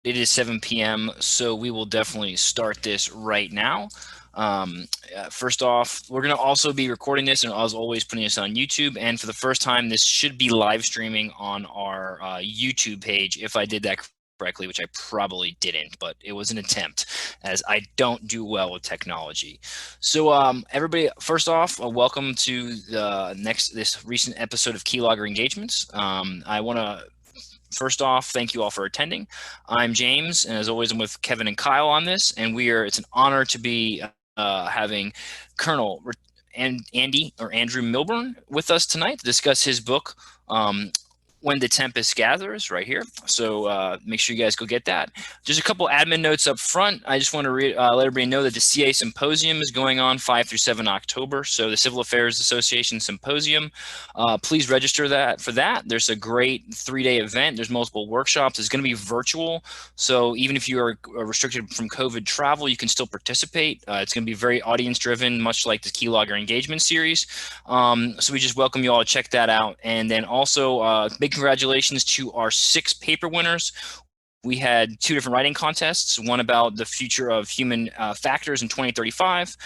It is 7 p.m., so we will definitely start this right now. First off, we're going to also be recording this and as always putting this on YouTube. And for the first time, this should be live streaming on our YouTube page if I did that correctly, which I probably didn't, but it was an attempt as I don't do well with technology. So everybody, first off, welcome to this recent episode of Keylogger Engagements. I want to First off, thank you all for attending. I'm James, and as always, I'm with Kevin and Kyle on this, and it's an honor to be having Colonel Andy or Andrew Milburn with us tonight to discuss his book, When the Tempest Gathers, right here. So make sure you guys go get that. Just a couple admin notes up front. I just want to let everybody know that the CA Symposium is going on 5 through 7 October. So the Civil Affairs Association Symposium, please register for that. There's a great 3-day event. There's multiple workshops. It's going to be virtual. So even if you are restricted from COVID travel, you can still participate. It's going to be very audience driven, much like the Keylogger Engagement series. So we just welcome you all to check that out. And then also big congratulations to our 6 paper winners. We had 2 different writing contests, one about the future of human factors in 2035,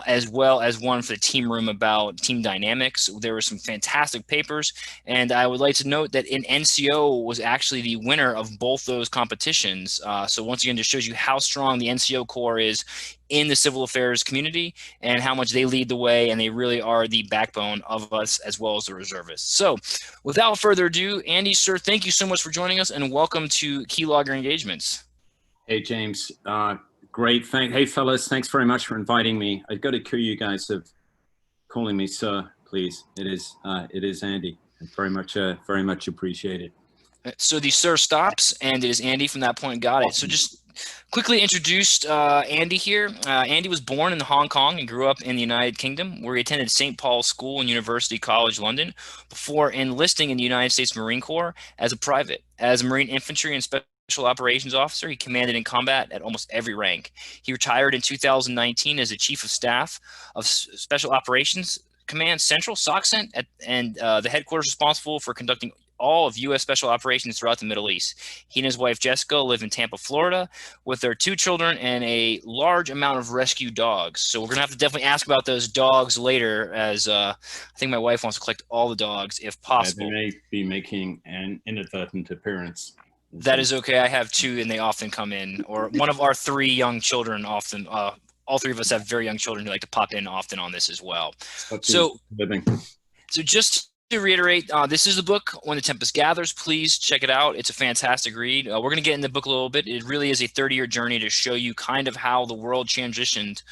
as well as one for the team room about team dynamics. There were some fantastic papers, and I would like to note that NCO was actually the winner of both those competitions. So once again, just shows you how strong the NCO Corps is in the civil affairs community and how much they lead the way, and they really are the backbone of us as well as the reservists. So without further ado, Andy, sir, thank you so much for joining us, and welcome to Keylogger Engagements. Hey, James. Great. Hey, fellas. Thanks very much for inviting me. I've got to cue you guys of calling me sir, please. It is Andy. Very much appreciated. So the sir stops, and it is Andy from that point. Got it. So just quickly introduced Andy here. Andy was born in Hong Kong and grew up in the United Kingdom, where he attended St. Paul's School and University College London before enlisting in the United States Marine Corps as a private. As a Marine Infantry and Special Operations Officer, he commanded in combat at almost every rank. He retired in 2019 as a Chief of Staff of Special Operations Command Central, SOCCENT, and the headquarters responsible for conducting all of U.S. special operations throughout the Middle East. He and his wife, Jessica, live in Tampa, Florida, with their 2 children and a large amount of rescue dogs. So we're going to have to definitely ask about those dogs later, as I think my wife wants to collect all the dogs if possible. They may be making an inadvertent appearance. That is okay. I have 2, and they often come in. Or one of our 3 young children often, all 3 of us have very young children who like to pop in often on this as well. So just to reiterate, this is the book, When the Tempest Gathers. Please check it out. It's a fantastic read. We're going to get in the book a little bit. It really is a 30-year journey to show you kind of how the world transitioned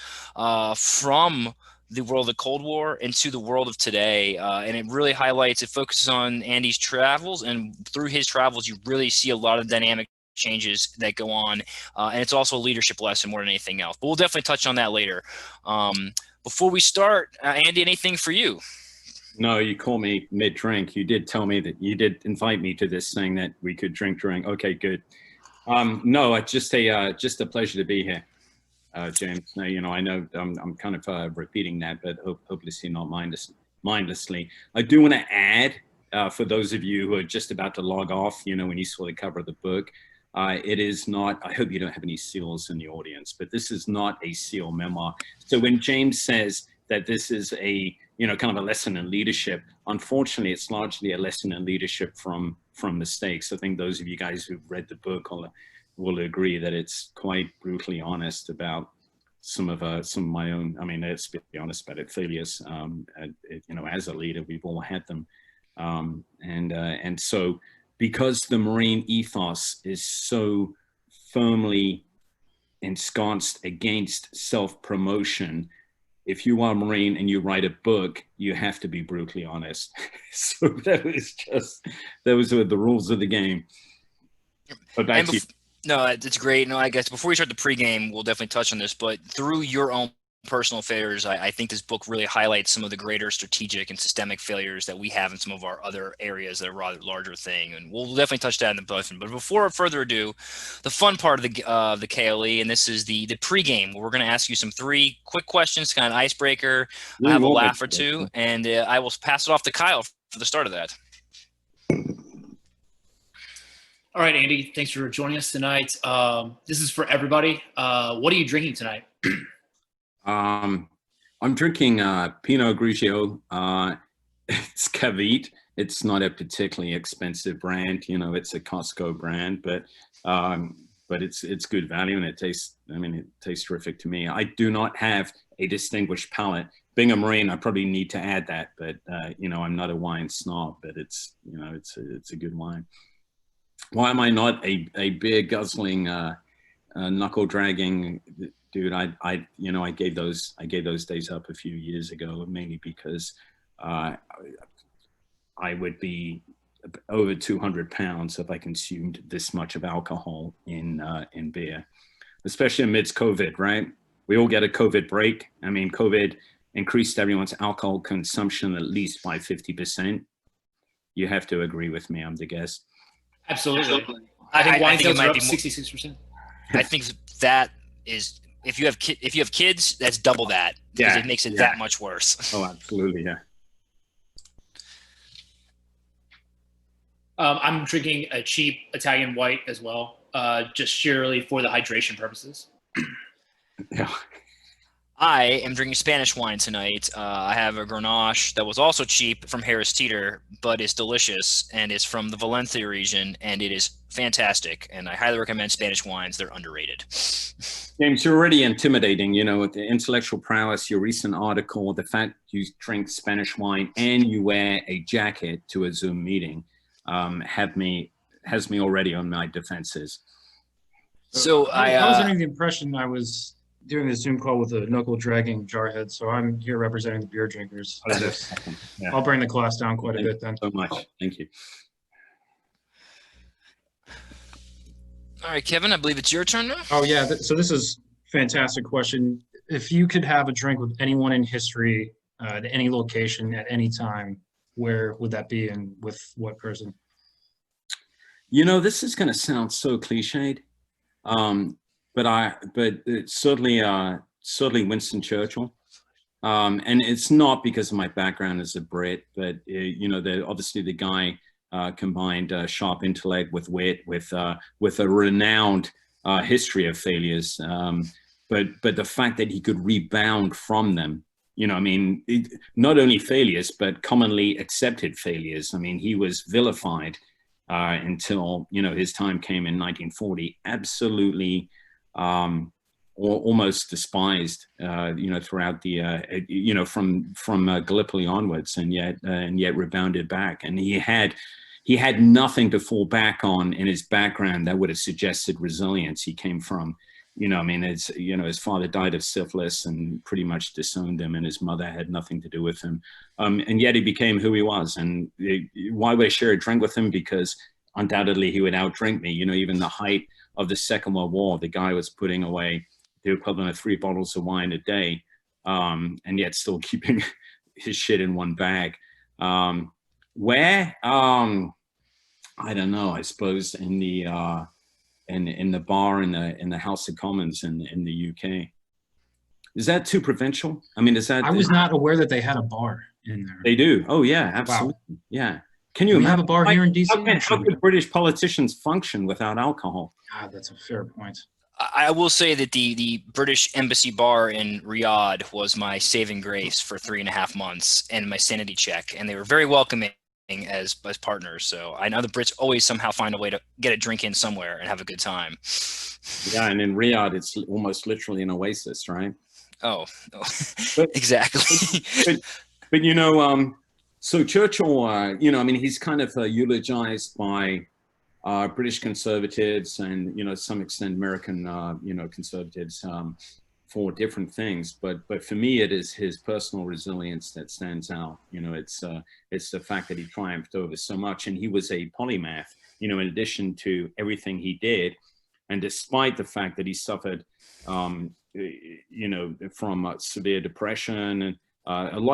from the world of the Cold War into the world of today. And it really highlights, it focuses on Andy's travels, and through his travels, you really see a lot of dynamic changes that go on. And it's also a leadership lesson more than anything else. But we'll definitely touch on that later. Before we start, Andy, anything for you? No, you call me mid-drink. You did tell me that you did invite me to this thing that we could drink during. Okay, good. No, it's just a pleasure to be here, James. Now, you know, I know I'm kind of repeating that, but hopelessly not mindlessly. I do want to add, for those of you who are just about to log off, you know, when you saw the cover of the book, it is not, I hope you don't have any SEALs in the audience, but this is not a SEAL memoir. So when James says that this is a, you know, kind of a lesson in leadership, unfortunately, it's largely a lesson in leadership from mistakes. I think those of you guys who've read the book will agree that it's quite brutally honest about some of my own, I mean, let's be honest about it, failures. You know, as a leader, we've all had them. And so because the Marine ethos is so firmly ensconced against self-promotion, if you are a Marine and you write a book, you have to be brutally honest. So those are the rules of the game. But back to you. No, it's great. No, I guess before we start the pregame, we'll definitely touch on this, but through your own personal failures, I think this book really highlights some of the greater strategic and systemic failures that we have in some of our other areas that are rather larger thing, and we'll definitely touch that in the book. But before further ado, the fun part of the KLE, and this is the pregame, where we're going to ask you some 3 quick questions, kind of icebreaker. I have a laugh or 2, and I will pass it off to Kyle for the start of that. All right, Andy, thanks for joining us tonight. This is for everybody. What are you drinking tonight? I'm drinking Pinot Grigio. It's Cavite. It's not a particularly expensive brand. You know, it's a Costco brand, but it's good value, and it tastes. I mean, it tastes terrific to me. I do not have a distinguished palate. Being a Marine, I probably need to add that, but you know, I'm not a wine snob. But it's, you know, it's a good wine. Why am I not a beer guzzling, knuckle dragging dude? You know, I gave those days up a few years ago, mainly because I would be over 200 pounds if I consumed this much of alcohol in beer, especially amidst COVID, right? We all get a COVID break. I mean, COVID increased everyone's alcohol consumption at least by 50%. You have to agree with me, I'm the guest. Absolutely. I think wine sales are up 66%. I think that is, if you have kids, that's double that, because it makes it that much worse. Oh, absolutely, yeah. I'm drinking a cheap Italian white as well, just sheerly for the hydration purposes. Yeah. I am drinking Spanish wine tonight. I have a Grenache that was also cheap from Harris Teeter, but is delicious, and is from the Valencia region, and it is fantastic. And I highly recommend Spanish wines. They're underrated. James, you're already intimidating, you know, with the intellectual prowess, your recent article, the fact you drink Spanish wine and you wear a jacket to a Zoom meeting has me already on my defenses. So I was under the impression I was doing the Zoom call with a knuckle dragging jarhead, so I'm here representing the beer drinkers. Yeah. I'll bring the class down quite a bit then. So much. Thank you. All right, Kevin, I believe it's your turn now. Oh yeah, so this is a fantastic question. If you could have a drink with anyone in history, at any location, at any time, where would that be, and with what person? You know, this is going to sound so cliched, but it's certainly Winston Churchill. And it's not because of my background as a Brit, but you know, obviously the guy combined sharp intellect with wit, with a renowned history of failures. But the fact that he could rebound from them, you know, I mean, not only failures, but commonly accepted failures. I mean, he was vilified until, you know, his time came in 1940, absolutely almost despised, you know, throughout the, you know, from Gallipoli onwards, and yet rebounded back. And he had nothing to fall back on in his background that would have suggested resilience. He came from, you know, I mean, it's, you know, his father died of syphilis and pretty much disowned him, and his mother had nothing to do with him. And yet he became who he was. And why would I share a drink with him? Because undoubtedly he would outdrink me. You know, even the height of the Second World War, the guy was putting away the equivalent of 3 bottles of wine a day, and yet still keeping his shit in one bag. Where? I don't know. I suppose in the bar in the House of Commons in the UK. Is that too provincial? I mean, is that? I was not aware that they had a bar in there. They do. Oh yeah, absolutely. Wow. Yeah. Can you have a bar here in DC? How could British politicians function without alcohol? God, that's a fair point. I will say that the British Embassy bar in Riyadh was my saving grace for 3.5 months and my sanity check, and they were very welcoming as partners. So I know the Brits always somehow find a way to get a drink in somewhere and have a good time. Yeah, and in Riyadh, it's almost literally an oasis, right? Oh exactly. but you know, so Churchill, you know, I mean, he's kind of eulogized by British conservatives and, you know, to some extent American, you know, conservatives for different things. But for me, it is his personal resilience that stands out. You know, it's the fact that he triumphed over so much, and he was a polymath, you know, in addition to everything he did. And despite the fact that he suffered, you know, from severe depression and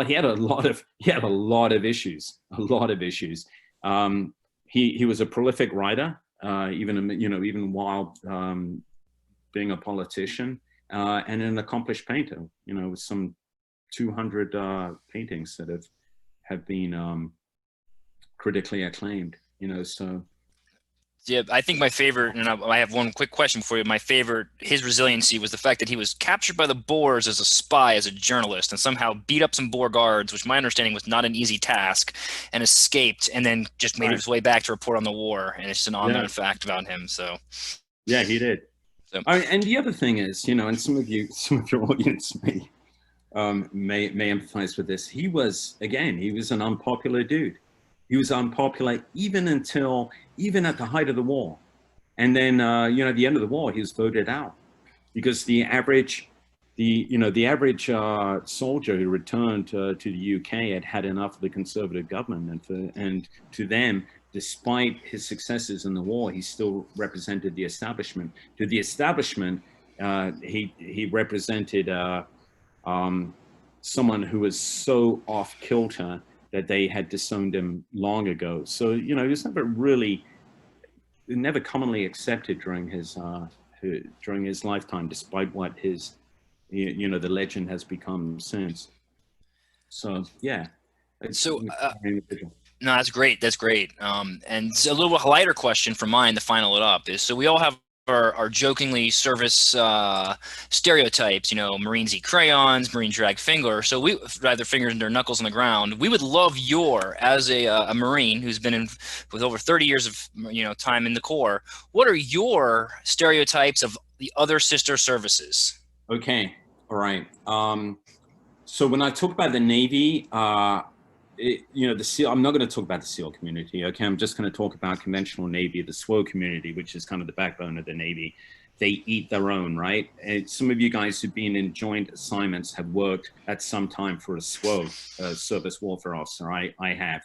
he had a lot of issues. He was a prolific writer, even while being a politician, and an accomplished painter. You know, with some 200 paintings that have been critically acclaimed. You know, so Yeah, I think my favorite, and I have one quick question for you. My favorite, his resiliency was the fact that he was captured by the Boers as a spy, as a journalist, and somehow beat up some Boer guards, which my understanding was not an easy task, and escaped, and then just made his way back to report on the war. And it's just an unknown fact about him. So, yeah, he did. So. And the other thing is, you know, and some of your audience may empathize with this. He was an unpopular dude. He was unpopular even at the height of the war. And then, you know, at the end of the war, he was voted out because the average soldier who returned to the UK had enough of the conservative government. And to them, despite his successes in the war, he still represented the establishment. To the establishment, he represented someone who was so off kilter that they had disowned him long ago. So, you know, he was never commonly accepted during his lifetime, despite what his, you know, the legend has become since. So, yeah. So, no, that's great. That's great. And a little lighter question for mine to final it up is, so we all have our jokingly service stereotypes, you know, Marines eat crayons, Marines drag finger. So we drag their fingers and their knuckles on the ground. We would love as a Marine who's been with over 30 years of, you know, time in the Corps. What are your stereotypes of the other sister services? Okay. All right. So when I talk about the Navy, you know, the SEAL, I'm not going to talk about the SEAL community. Okay, I'm just going to talk about conventional Navy, the SWO community, which is kind of the backbone of the Navy. They eat their own, right? And some of you guys who've been in joint assignments have worked at some time for a SWO, service warfare officer. I have.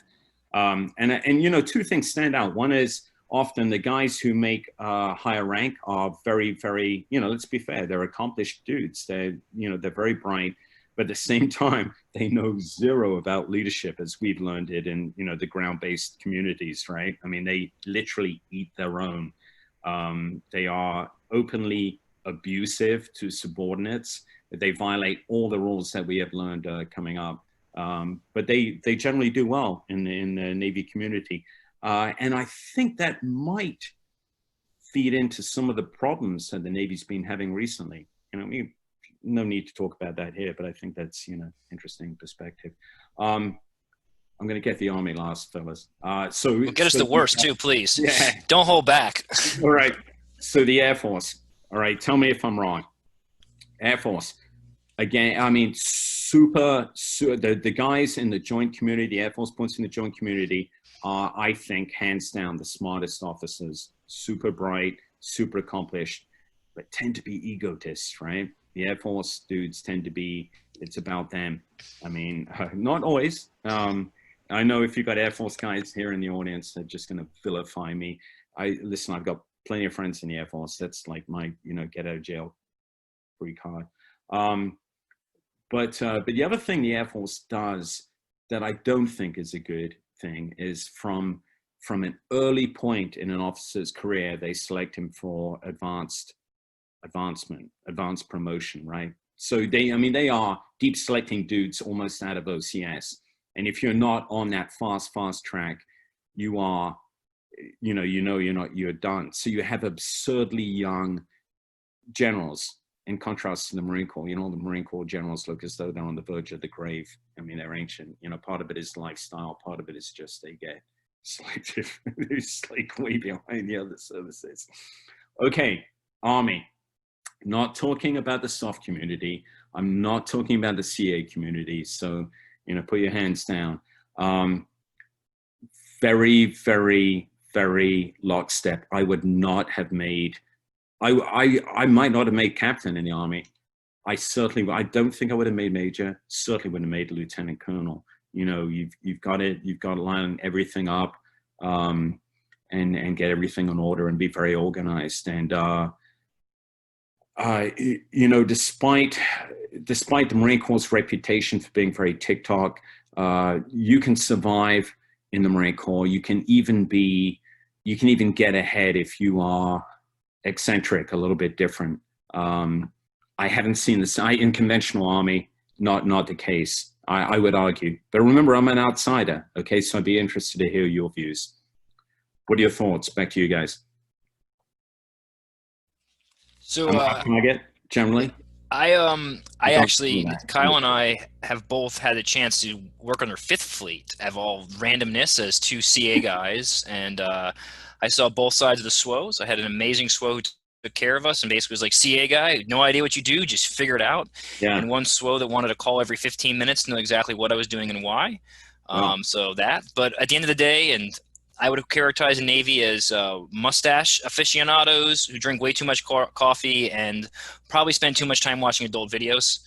And you know, two things stand out. One is often the guys who make higher rank are very, very, you know, let's be fair, they're accomplished dudes. They're very bright. But at the same time, they know zero about leadership, as we've learned it in, you know, the ground-based communities, right? I mean, they literally eat their own. They are openly abusive to subordinates. They violate all the rules that we have learned coming up. But they generally do well in the Navy community. And I think that might feed into some of the problems that the Navy's been having recently. You know, no need to talk about that here, but I think that's, you know, interesting perspective. I'm going to get the Army last, fellas. So get us the worst too, please. Yeah. Don't hold back. All right. So the Air Force. All right. Tell me if I'm wrong. Air Force. Again, I mean, the guys in the joint community, the Air Force points in the joint community are, I think, hands down the smartest officers. Super bright, super accomplished, but tend to be egotists, right? The Air Force dudes tend to be, it's about them. I mean, not always. I know if you've got Air Force guys here in the audience, they're just going to vilify me. Listen, I've got plenty of friends in the Air Force. That's like my, you know, get out of jail free card. But the other thing the Air Force does that I don't think is a good thing is from an early point in an officer's career, they select him for advanced promotion, right? So they are deep selecting dudes almost out of OCS. And if you're not on that fast track, you're done. So you have absurdly young generals in contrast to the Marine Corps. You know, the Marine Corps generals look as though they're on the verge of the grave. I mean, they're ancient. You know, part of it is lifestyle. Part of it is just they get selected. It's like way behind the other services. Okay, Army. Not talking about the SOF community. I'm not talking about the CA community. So, you know, put your hands down. Very, very, very lockstep. I would not have made, I might not have made captain in the Army. I don't think I would have made major, certainly wouldn't have made lieutenant colonel. You know, you've got to line everything up and get everything in order and be very organized. And, you know, despite the Marine Corps' reputation for being very TikTok, you can survive in the Marine Corps. You can even get ahead if you are eccentric, a little bit different. I haven't seen this in conventional Army, not the case. I would argue, but remember, I'm an outsider. Okay, so I'd be interested to hear your views. What are your thoughts? Back to you guys. So And what can I get generally? I Don't actually, do that. Kyle and I have both had a chance to work on our fifth fleet of all randomness as two CA guys, and I saw both sides of the SWOs. I had an amazing SWO who took care of us and basically was like, CA guy, no idea what you do, just figure it out. Yeah. And one SWO that wanted to call every 15 minutes to know exactly what I was doing and why. Wow. So that, but at the end of the day, and I would characterize the Navy as mustache aficionados who drink way too much coffee and probably spend too much time watching adult videos.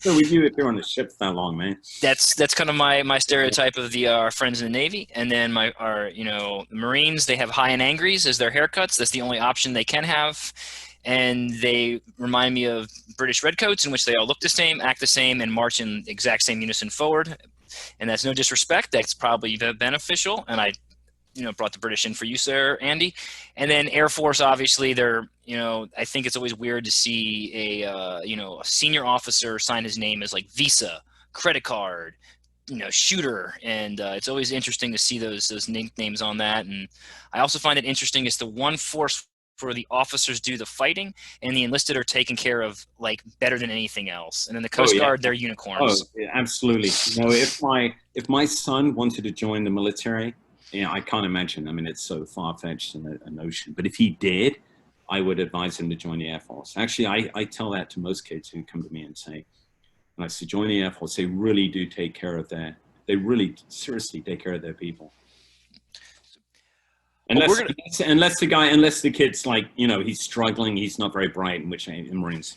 So we do it here on the ships that long, man. That's kind of my stereotype of the our friends in the Navy. And then our the Marines, they have high and angries as their haircuts. That's the only option they can have. And they remind me of British redcoats, in which they all look the same, act the same, and march in the exact same unison forward. And that's no disrespect. That's probably beneficial. And I, brought the British in for use there, Andy. And then Air Force, obviously, they're, I think it's always weird to see a senior officer sign his name as like Visa, credit card, shooter. And it's always interesting to see those nicknames on that. And I also find it interesting it's the one force where the officers do the fighting and the enlisted are taken care of like better than anything else. And then the Coast Guard, they're unicorns. Oh, yeah, absolutely. If my son wanted to join the military, I can't imagine. I mean, it's so far-fetched a notion. But if he did, I would advise him to join the Air Force. Actually, I tell that to most kids who come to me and say, when I say join the Air Force, they really do take care of they really seriously take care of their people. Unless the kid's like, he's struggling, he's not very bright, in which in Marines,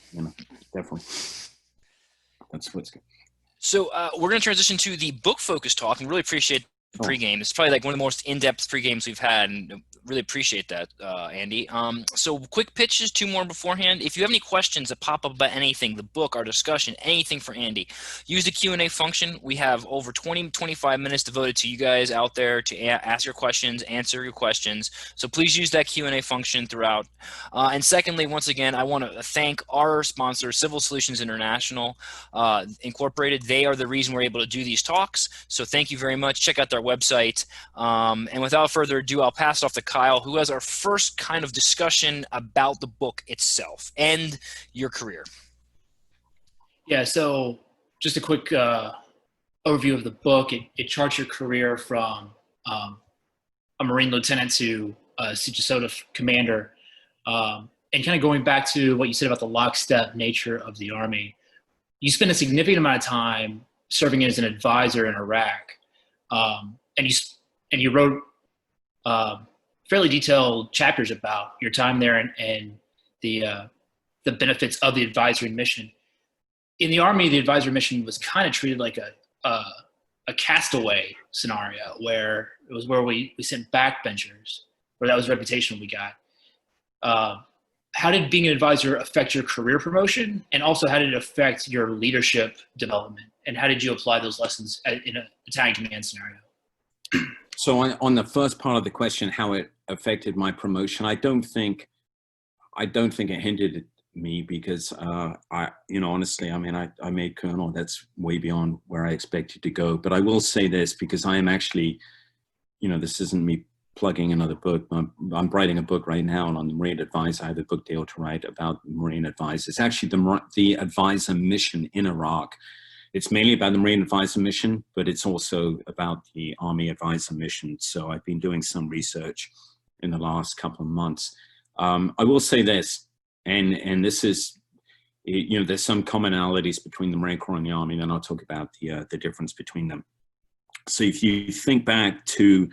definitely. That's what's good. So we're going to transition to the book focus talk and really appreciate the pregame. It's probably like one of the most in-depth pregames we've had, and really appreciate that, Andy. So quick pitches, two more beforehand. If you have any questions that pop up about anything, the book, our discussion, anything for Andy, use the Q&A function. We have over 20-25 minutes devoted to you guys out there to ask your questions, answer your questions. So please use that Q&A function throughout. And secondly, once again, I want to thank our sponsor, Civil Solutions International Incorporated. They are the reason we're able to do these talks. So thank you very much. Check out their website. And without further ado, I'll pass it off to Kyle, who has our first kind of discussion about the book itself and your career. Yeah, so just a quick overview of the book. It charts your career from a Marine lieutenant to SOF Commander. And kind of going back to what you said about the lockstep nature of the Army, you spend a significant amount of time serving as an advisor in Iraq. And you wrote fairly detailed chapters about your time there and the benefits of the advisory mission. In the Army, the advisory mission was kind of treated like a castaway scenario, where it was where we sent backbenchers, where that was the reputation we got. How did being an advisor affect your career promotion, and also how did it affect your leadership development, and how did you apply those lessons in a battalion command scenario? So on the first part of the question, how it affected my promotion, I don't think it hindered me, because honestly, I mean, I made colonel. That's way beyond where I expected to go. But I will say this, because I am actually, this isn't me plugging another book. I'm writing a book right now on the Marine Advisor. I have a book deal to write about Marine Advisor. It's actually the advisor mission in Iraq. It's mainly about the Marine Advisor mission, but it's also about the Army Advisor mission. So I've been doing some research in the last couple of months. I will say this, and this is, there's some commonalities between the Marine Corps and the Army, and then I'll talk about the difference between them. So if you think back to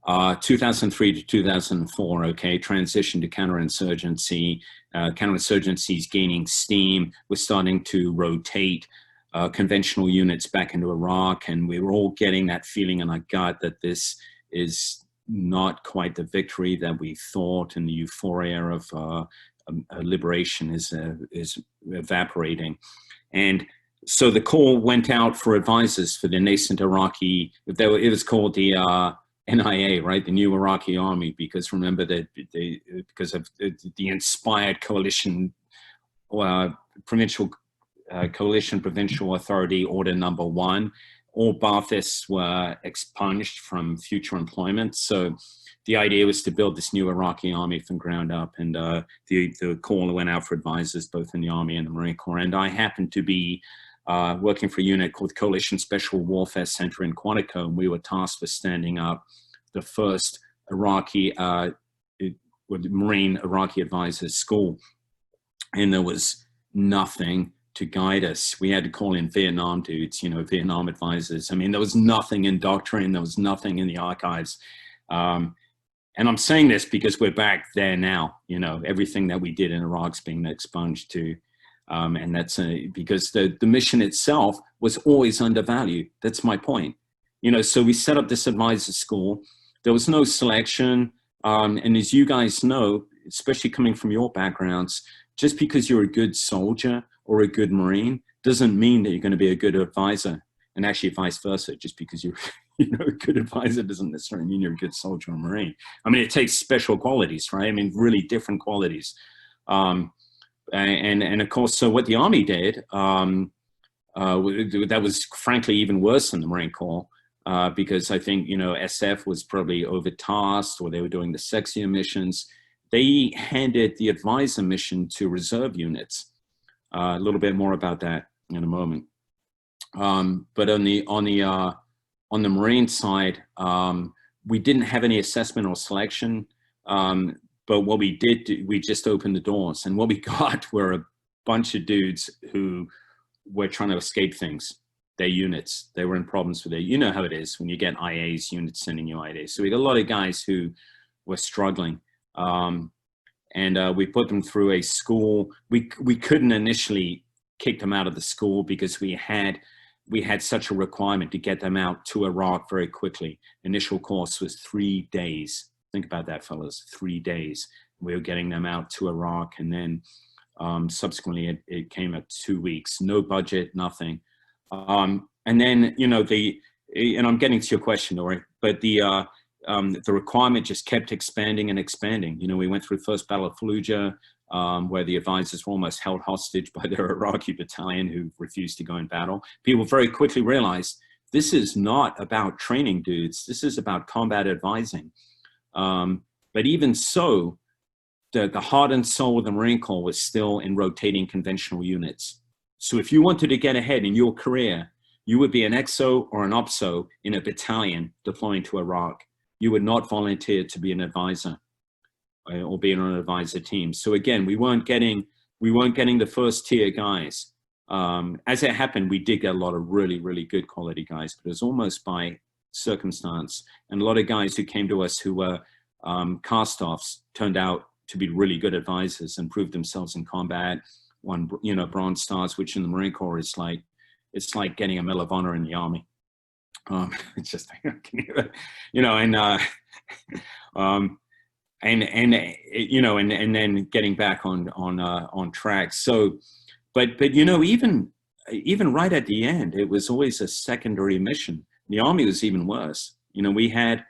2003 to 2004, okay, transition to counterinsurgency. Counterinsurgency is gaining steam. We're starting to rotate conventional units back into Iraq, and we were all getting that feeling in our gut that this is not quite the victory that we thought, and the euphoria of liberation is evaporating. And so the Corps went out for advisors for the nascent Iraqi, it was called the NIA, right? The new Iraqi army, because remember that because of the inspired coalition, provincial authority order number 1, all Baathists were expunged from future employment. So the idea was to build this new Iraqi army from ground up, and the call went out for advisors both in the Army and the Marine Corps. And I happened to be working for a unit called Coalition Special Warfare Center in Quantico, and we were tasked with standing up the first Iraqi Marine Iraqi Advisors School. And there was nothing to guide us. We had to call in Vietnam dudes, you know, Vietnam advisors. I mean, there was nothing in doctrine, there was nothing in the archives. And I'm saying this because we're back there now, you know, everything that we did in Iraq's being expunged to. And that's because the mission itself was always undervalued. That's my point. You know, so we set up this advisor school. There was no selection. And as you guys know, especially coming from your backgrounds, just because you're a good soldier or a good Marine doesn't mean that you're going to be a good advisor. And actually vice versa, just because you're a good advisor doesn't necessarily mean you're a good soldier or Marine. I mean, it takes special qualities, right? I mean, really different qualities. And of course, so what the Army did, that was frankly even worse than the Marine Corps, because I think, you know, SF was probably overtasked, or they were doing the sexier missions. They handed the advisor mission to reserve units. A little bit more about that in a moment. But on the Marine side, we didn't have any assessment or selection. But what we did, we just opened the doors, and what we got were a bunch of dudes who were trying to escape things, their units. They were in problems with it. You know how it is when you get IAs, units sending you IAs. So we got a lot of guys who were struggling. And we put them through a school. We couldn't initially kick them out of the school because we had such a requirement to get them out to Iraq very quickly. Initial course was 3 days. Think about that, fellas, 3 days. We were getting them out to Iraq, and then subsequently it came at 2 weeks, no budget, nothing. And then, you know, and I'm getting to your question, Ori, but the requirement just kept expanding and expanding. You know, we went through the first Battle of Fallujah, where the advisors were almost held hostage by their Iraqi battalion who refused to go in battle. People very quickly realized this is not about training dudes. This is about combat advising. But even so, the heart and soul of the Marine Corps was still in rotating conventional units. So if you wanted to get ahead in your career, you would be an XO or an OPSO in a battalion deploying to Iraq. You would not volunteer to be an advisor or be on an advisor team. So again, we weren't getting the first tier guys. As it happened, we did get a lot of really, really good quality guys, but it was almost by circumstance. And a lot of guys who came to us who were cast-offs turned out to be really good advisors and proved themselves in combat. Won, you know, Bronze Stars, which in the Marine Corps is like, it's like getting a Medal of Honor in the Army. It's just, you know, you know, and then getting back on track. So, but you know, even right at the end, it was always a secondary mission. The Army was even worse. You know, we had,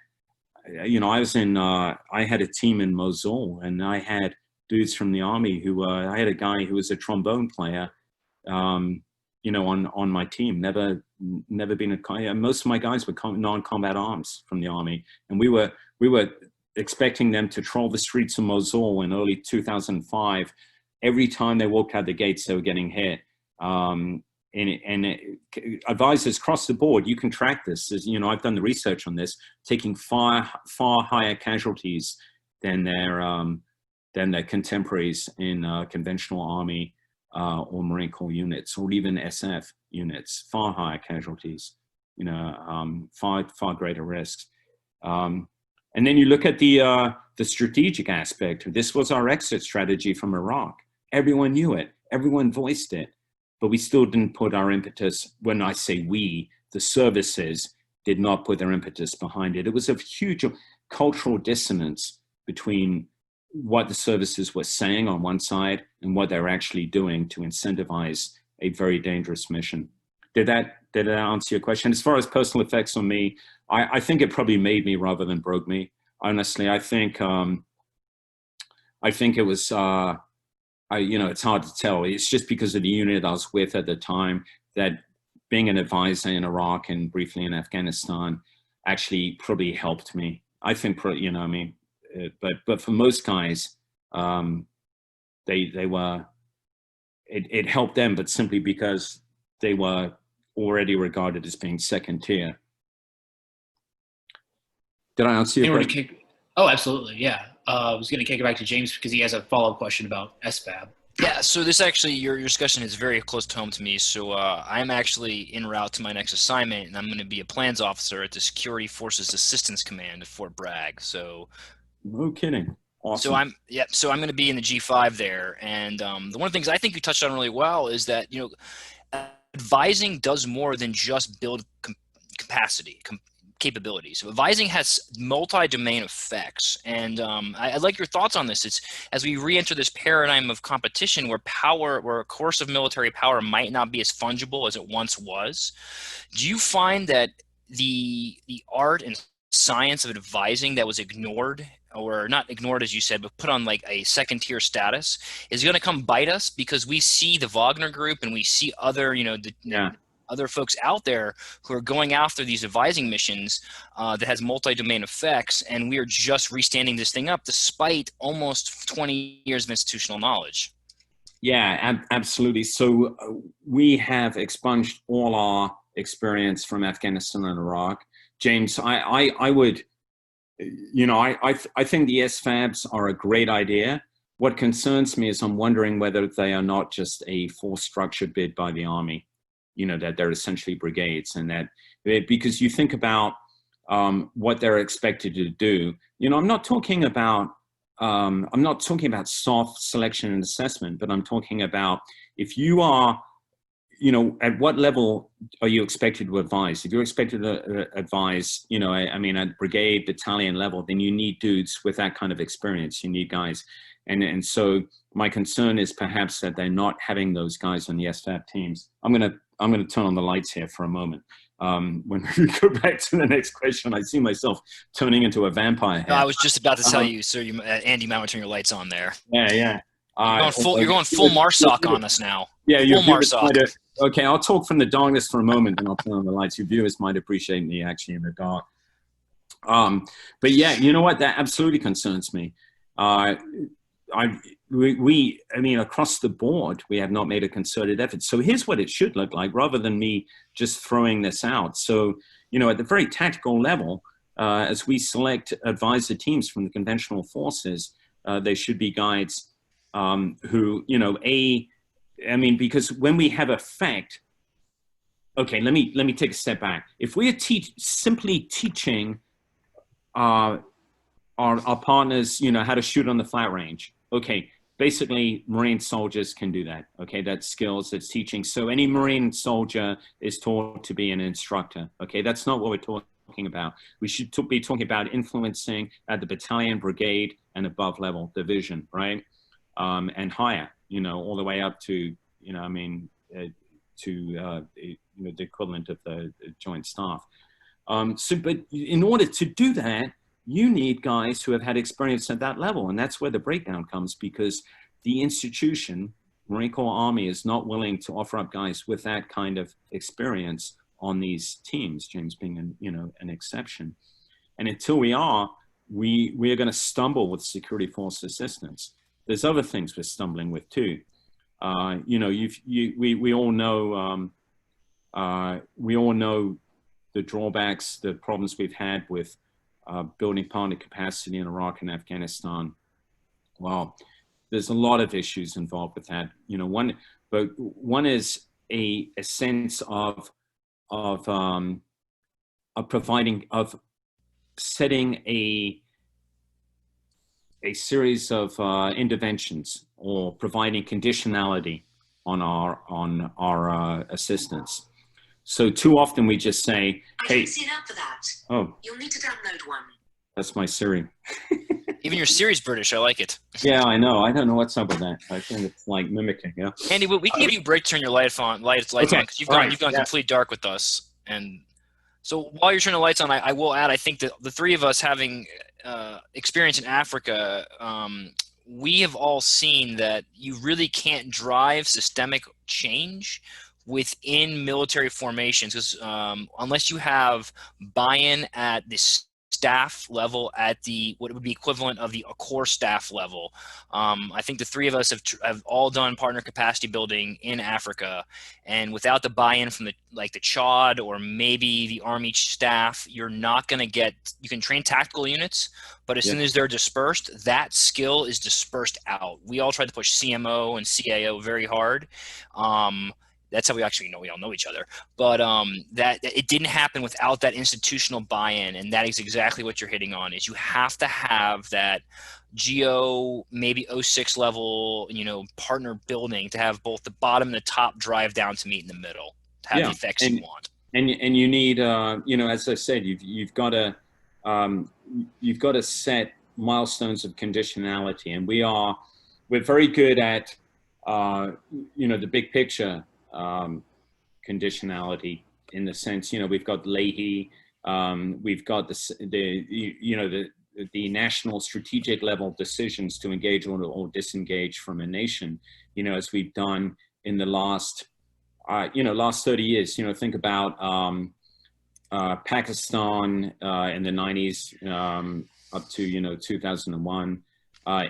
you know, I had a team in Mosul, and I had dudes from the Army who, I had a guy who was a trombone player, you know, on my team, never been most of my guys were non-combat arms from the Army. And we were expecting them to troll the streets of Mosul in early 2005. Every time they walked out the gates, they were getting hit. Advisors across the board, you can track this. As you know, I've done the research on this, taking far higher casualties than their contemporaries in conventional Army or Marine Corps units, or even SF units. Far higher casualties, you know, far greater risks. And then you look at the strategic aspect. This was our exit strategy from Iraq. Everyone knew it. Everyone voiced it. But we still didn't put our impetus. When I say we, the services did not put their impetus behind it. It was a huge cultural dissonance between what the services were saying on one side and what they're actually doing to incentivize a very dangerous mission. Did that answer your question? As far as personal effects on me, I think it probably made me rather than broke me. Honestly, I think it was, you know, it's hard to tell. It's just because of the unit I was with at the time that being an advisor in Iraq and briefly in Afghanistan actually probably helped me. I think, you know, I mean, but for most guys, they were, it helped them, but simply because they were already regarded as being second tier. Did I answer your question? Oh, absolutely. Yeah. I was going to kick it back to James because he has a follow-up question about SFAB. Yeah, so this actually, your discussion is very close to home to me. So I'm actually en route to my next assignment, and I'm going to be a plans officer at the Security Forces Assistance Command at Fort Bragg. So, no kidding. Awesome. So I'm going to be in the G5 there, and one of the things I think you touched on really well is that, you know, advising does more than just build capacity. Capabilities. So advising has multi-domain effects, and I'd like your thoughts on this. It's as we re-enter this paradigm of competition where a course of military power might not be as fungible as it once was. Do you find that the art and science of advising that was ignored, or not ignored as you said, but put on like a second tier status, is going to come bite us because we see the Wagner Group and we see other, you know, other folks out there who are going after these advising missions that has multi-domain effects, and we are just restanding this thing up despite almost 20 years of institutional knowledge. Yeah, absolutely. So we have expunged all our experience from Afghanistan and Iraq. James, I would, you know, I think the SFABs are a great idea. What concerns me is I'm wondering whether they are not just a force structure bid by the Army. You know, that they're essentially brigades, and that because you think about what they're expected to do. You know, I'm not talking about soft selection and assessment, but I'm talking about if you are, you know, at what level are you expected to advise? If you're expected to advise, you know, I mean, at brigade, battalion level, then you need dudes with that kind of experience. You need guys, and so my concern is perhaps that they're not having those guys on the SFAB teams. I'm going to turn on the lights here for a moment. When we go back to the next question, I see myself turning into a vampire here. No, I was just about to tell you, sir. Andy, you might want to turn your lights on there. Yeah. You're going full Marsoc on us now. Yeah, full Marsoc. Okay, I'll talk from the darkness for a moment, and I'll turn on the lights. Your viewers might appreciate me actually in the dark. But yeah, you know what? That absolutely concerns me. I mean, across the board, we have not made a concerted effort. So here's what it should look like, rather than me just throwing this out. So, you know, at the very tactical level, as we select advisor teams from the conventional forces, they should be guides who, you know, I mean, because when we have effect, okay, let me take a step back. If we are simply teaching our partners, you know, how to shoot on the flat range, okay, basically Marine soldiers can do that. Okay, that's skills, that's teaching. So any Marine soldier is taught to be an instructor. Okay, that's not what we're talking about. We should be talking about influencing at the battalion, brigade, and above level, division, right? And higher, you know, all the way up to, you know, I mean, you know, the equivalent of the joint staff. But in order to do that, you need guys who have had experience at that level. And that's where the breakdown comes, because the institution, Marine Corps Army, is not willing to offer up guys with that kind of experience on these teams, James being an exception. And until we are going to stumble with security force assistance. There's other things we're stumbling with too. You know, we all know the drawbacks, the problems we've had with building partner capacity in Iraq and Afghanistan. Well, there's a lot of issues involved with that. You know, one is a sense of setting a series of interventions or providing conditionality on our assistance. So too often we just say, "Hey, I can see an app for that. Oh, you'll need to download one." That's my Siri. Even your Siri's British. I like it. Yeah, I know. I don't know what's up with that. I think it's like mimicking. Yeah. Andy, we can give you a break to turn your lights on because you've gone complete dark with us. And so while you're turning the lights on, I will add, I think that the three of us having experience in Africa, we have all seen that you really can't drive systemic change within military formations, because unless you have buy-in at the staff level at the what would be equivalent of a core staff level. I think the three of us have all done partner capacity building in Africa, and without the buy-in from the CHOD or maybe the Army staff, you're not going to get. You can train tactical units, but as soon as they're dispersed, that skill is dispersed out. We all tried to push CMO and CAO very hard. That's how we actually know we all know each other. But that it didn't happen without that institutional buy-in, and that is exactly what you're hitting on. Is you have to have that GO maybe 06 level, partner building to have both the bottom and the top drive down to meet in the middle to have the effects you want. And you need, as I said, you've got to set milestones of conditionality, and we're very good at the big picture conditionality, in the sense, we've got Leahy, we've got the national strategic level decisions to engage or disengage from a nation, as we've done in the last 30 years. Think about Pakistan in the 90s up to 2001,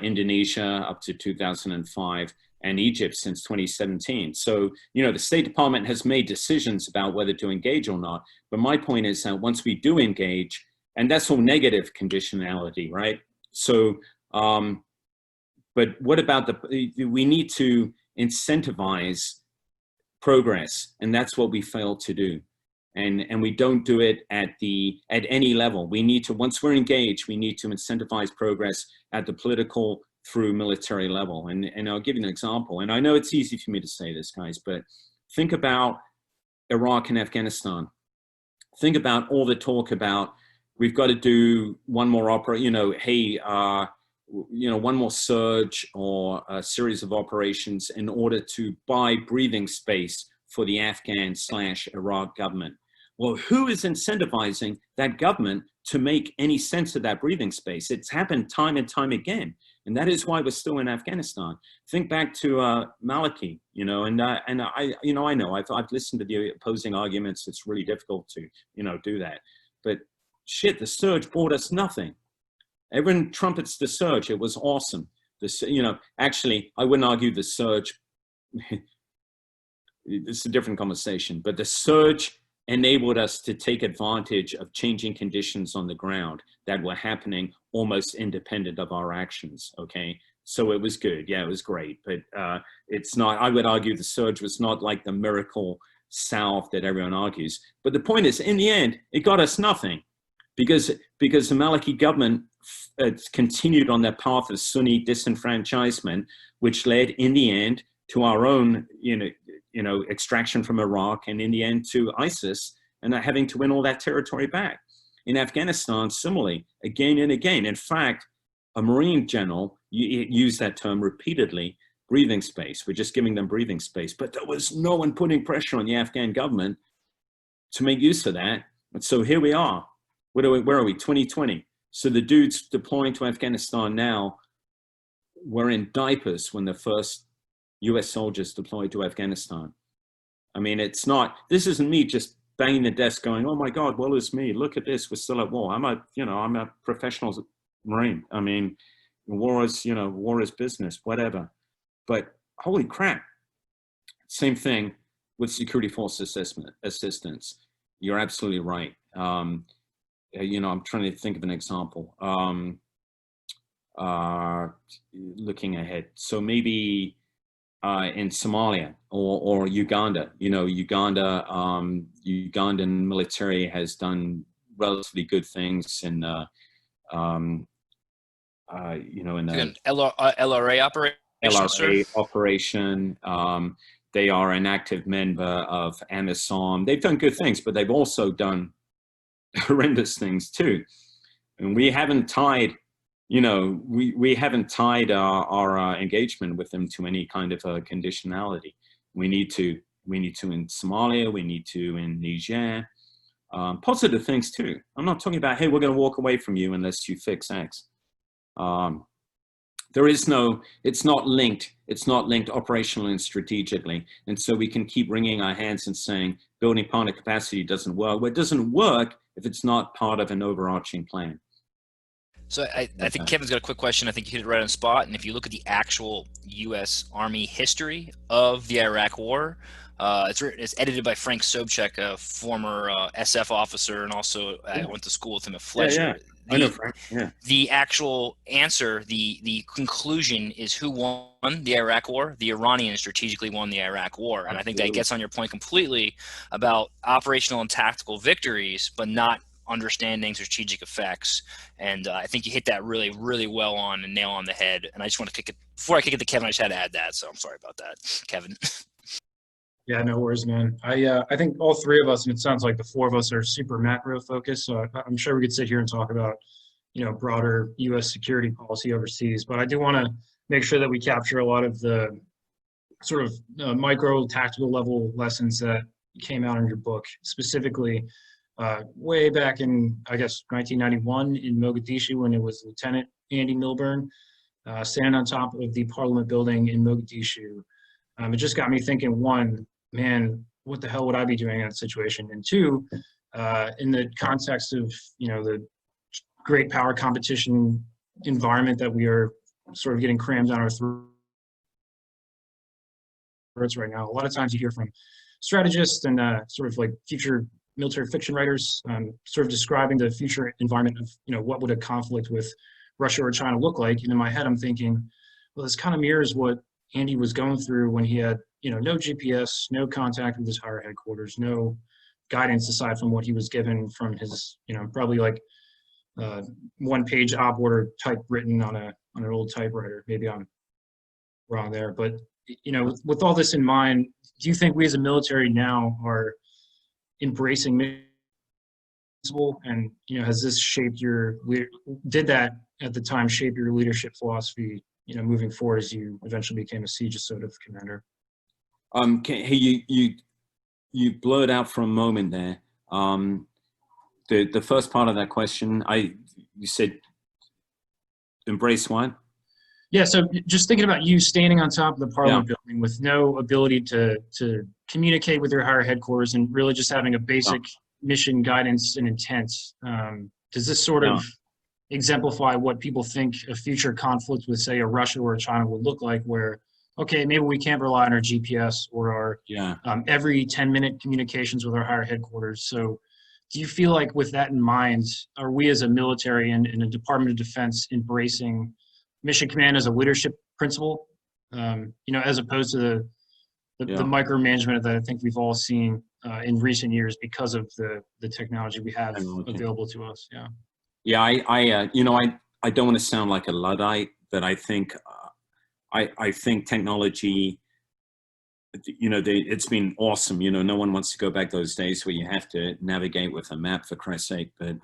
Indonesia up to 2005, and Egypt since 2017. So, the State Department has made decisions about whether to engage or not. But my point is that once we do engage, and that's all negative conditionality, right? So, but what about we need to incentivize progress, and that's what we fail to do. And we don't do it at any level. We need to, once we're engaged, we need to incentivize progress at the political through military level. And I'll give you an example. And I know it's easy for me to say this, guys, but think about Iraq and Afghanistan. Think about all the talk about we've got to do one more one more surge or a series of operations in order to buy breathing space for the Afghan/Iraq government. Well, who is incentivizing that government to make any sense of that breathing space? It's happened time and time again. And that is why we're still in Afghanistan. Think back to Maliki, and I know I've listened to the opposing arguments. It's really difficult to, do that. But shit, the surge brought us nothing. Everyone trumpets the surge. It was awesome. Actually, I wouldn't argue the surge. It's a different conversation, but the surge enabled us to take advantage of changing conditions on the ground that were happening almost independent of our actions. Okay. So it was good. Yeah, it was great, but it's not, I would argue the surge was not like the miracle salve that everyone argues. But the point is, in the end, it got us nothing because the Maliki government continued on their path of Sunni disenfranchisement, which led in the end to our own, extraction from Iraq, and in the end to ISIS, and having to win all that territory back. In Afghanistan, similarly, again and again. In fact, a Marine general used that term repeatedly, breathing space. We're just giving them breathing space. But there was no one putting pressure on the Afghan government to make use of that. And so here we are. Where are we? 2020. So the dudes deploying to Afghanistan now were in diapers when the first US soldiers deployed to Afghanistan. I mean, this isn't me just banging the desk going, oh my God, woe is me. Look at this, we're still at war. I'm a professional Marine. I mean, war is business, whatever. But holy crap. Same thing with security force assistance. You're absolutely right. I'm trying to think of an example. Looking ahead. So maybe in Somalia or Uganda, Ugandan military has done relatively good things in the LRA operation. LRA operation. They are an active member of AMISOM. They've done good things, but they've also done horrendous things too. And we haven't tied, we haven't tied our engagement with them to any kind of conditionality. We need to in Somalia, we need to in Niger. Positive things too. I'm not talking about, hey, we're going to walk away from you unless you fix X. It's not linked operationally and strategically. And so we can keep wringing our hands and saying, building partner capacity doesn't work. Well, it doesn't work if it's not part of an overarching plan. So I think Kevin's got a quick question. I think you hit it right on the spot. And if you look at the actual U.S. Army history of the Iraq War, it's edited by Frank Sobchak, a former SF officer, and also I went to school with him at Fletcher. I know Frank. Yeah. The actual answer, the conclusion is who won the Iraq War? The Iranians strategically won the Iraq War. And I think that gets on your point completely about operational and tactical victories, but not understanding strategic effects. And I think you hit that really, really well on and nail on the head. And I just want to kick it, before I kick it to Kevin, I just had to add that. So I'm sorry about that, Kevin. Yeah, no worries, man. I think all three of us, and it sounds like the four of us are super macro focused. So I'm sure we could sit here and talk about, broader U.S. security policy overseas. But I do want to make sure that we capture a lot of the sort of micro tactical level lessons that came out in your book, specifically way back in, I guess, 1991 in Mogadishu when it was Lieutenant Andy Milburn standing on top of the Parliament building in Mogadishu. It just got me thinking, one, man, what the hell would I be doing in that situation? And two, in the context of, the great power competition environment that we are sort of getting crammed down our throats right now, a lot of times you hear from strategists and sort of like future military fiction writers sort of describing the future environment of, what would a conflict with Russia or China look like? And in my head, I'm thinking, well, this kind of mirrors what Andy was going through when he had, no GPS, no contact with his higher headquarters, no guidance aside from what he was given from his, probably like one-page op order type written on an old typewriter. Maybe I'm wrong there, but with all this in mind, do you think we as a military now are embracing principle, and has this shaped did that at the time shape your leadership philosophy moving forward as you eventually became a SOF Commander? Hey, you blurred out for a moment there. The first part of that question, you said embrace what? Yeah, so just thinking about you standing on top of the Parliament building with no ability to communicate with your higher headquarters and really just having a basic mission guidance and intent. Does this sort of exemplify what people think a future conflict with, say, a Russia or a China would look like, where, okay, maybe we can't rely on our GPS or our every 10-minute communications with our higher headquarters. So do you feel like with that in mind, are we as a military and a Department of Defense embracing mission command as a leadership principle, as opposed to the micromanagement that I think we've all seen in recent years because of the technology we have available to us? Yeah, I don't want to sound like a Luddite, but I think I think technology, it's been awesome. No one wants to go back those days where you have to navigate with a map, for Christ's sake. But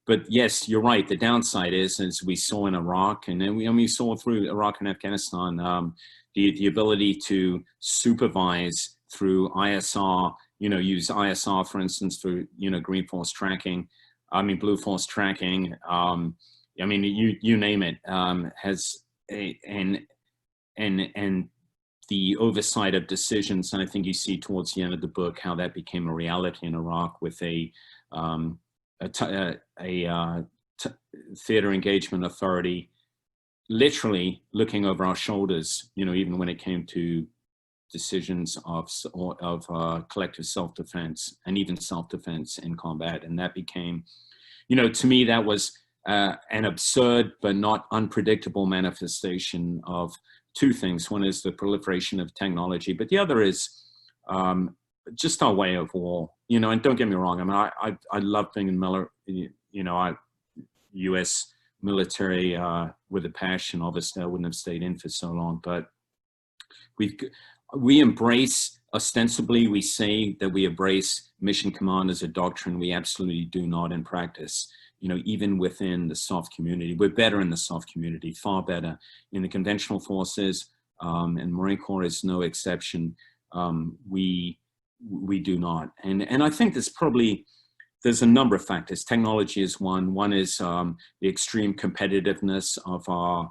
but yes, you're right. The downside is, as we saw in Iraq, and then we saw through Iraq and Afghanistan, the ability to supervise through ISR. Use ISR, for instance, for green force tracking. Blue force tracking. You name it. Has and the oversight of decisions. And I think you see towards the end of the book how that became a reality in Iraq with a theater engagement authority literally looking over our shoulders, even when it came to decisions of collective self-defense and even self-defense in combat. And that became, to me, that was an absurd but not unpredictable manifestation of two things. One is the proliferation of technology, but the other is just our way of war. And don't get me wrong, I love being in U.S. military with a passion. Obviously, I wouldn't have stayed in for so long, but we embrace, ostensibly, we say that we embrace mission command as a doctrine. We absolutely do not in practice. Even within the SOF community, we're better in the SOF community, far better. In the conventional forces, and Marine Corps is no exception. We do not. And I think there's a number of factors. Technology is one. One is the extreme competitiveness of our,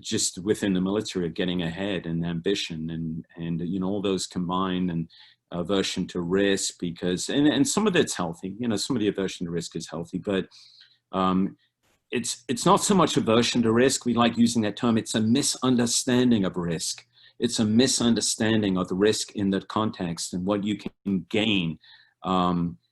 just within the military, of getting ahead and ambition and all those combined. And aversion to risk, because, and some of it's healthy, you know, some of the aversion to risk is healthy, but it's not so much aversion to risk. We like using that term. It's a misunderstanding of risk. It's a misunderstanding of the risk in that context and what you can gain.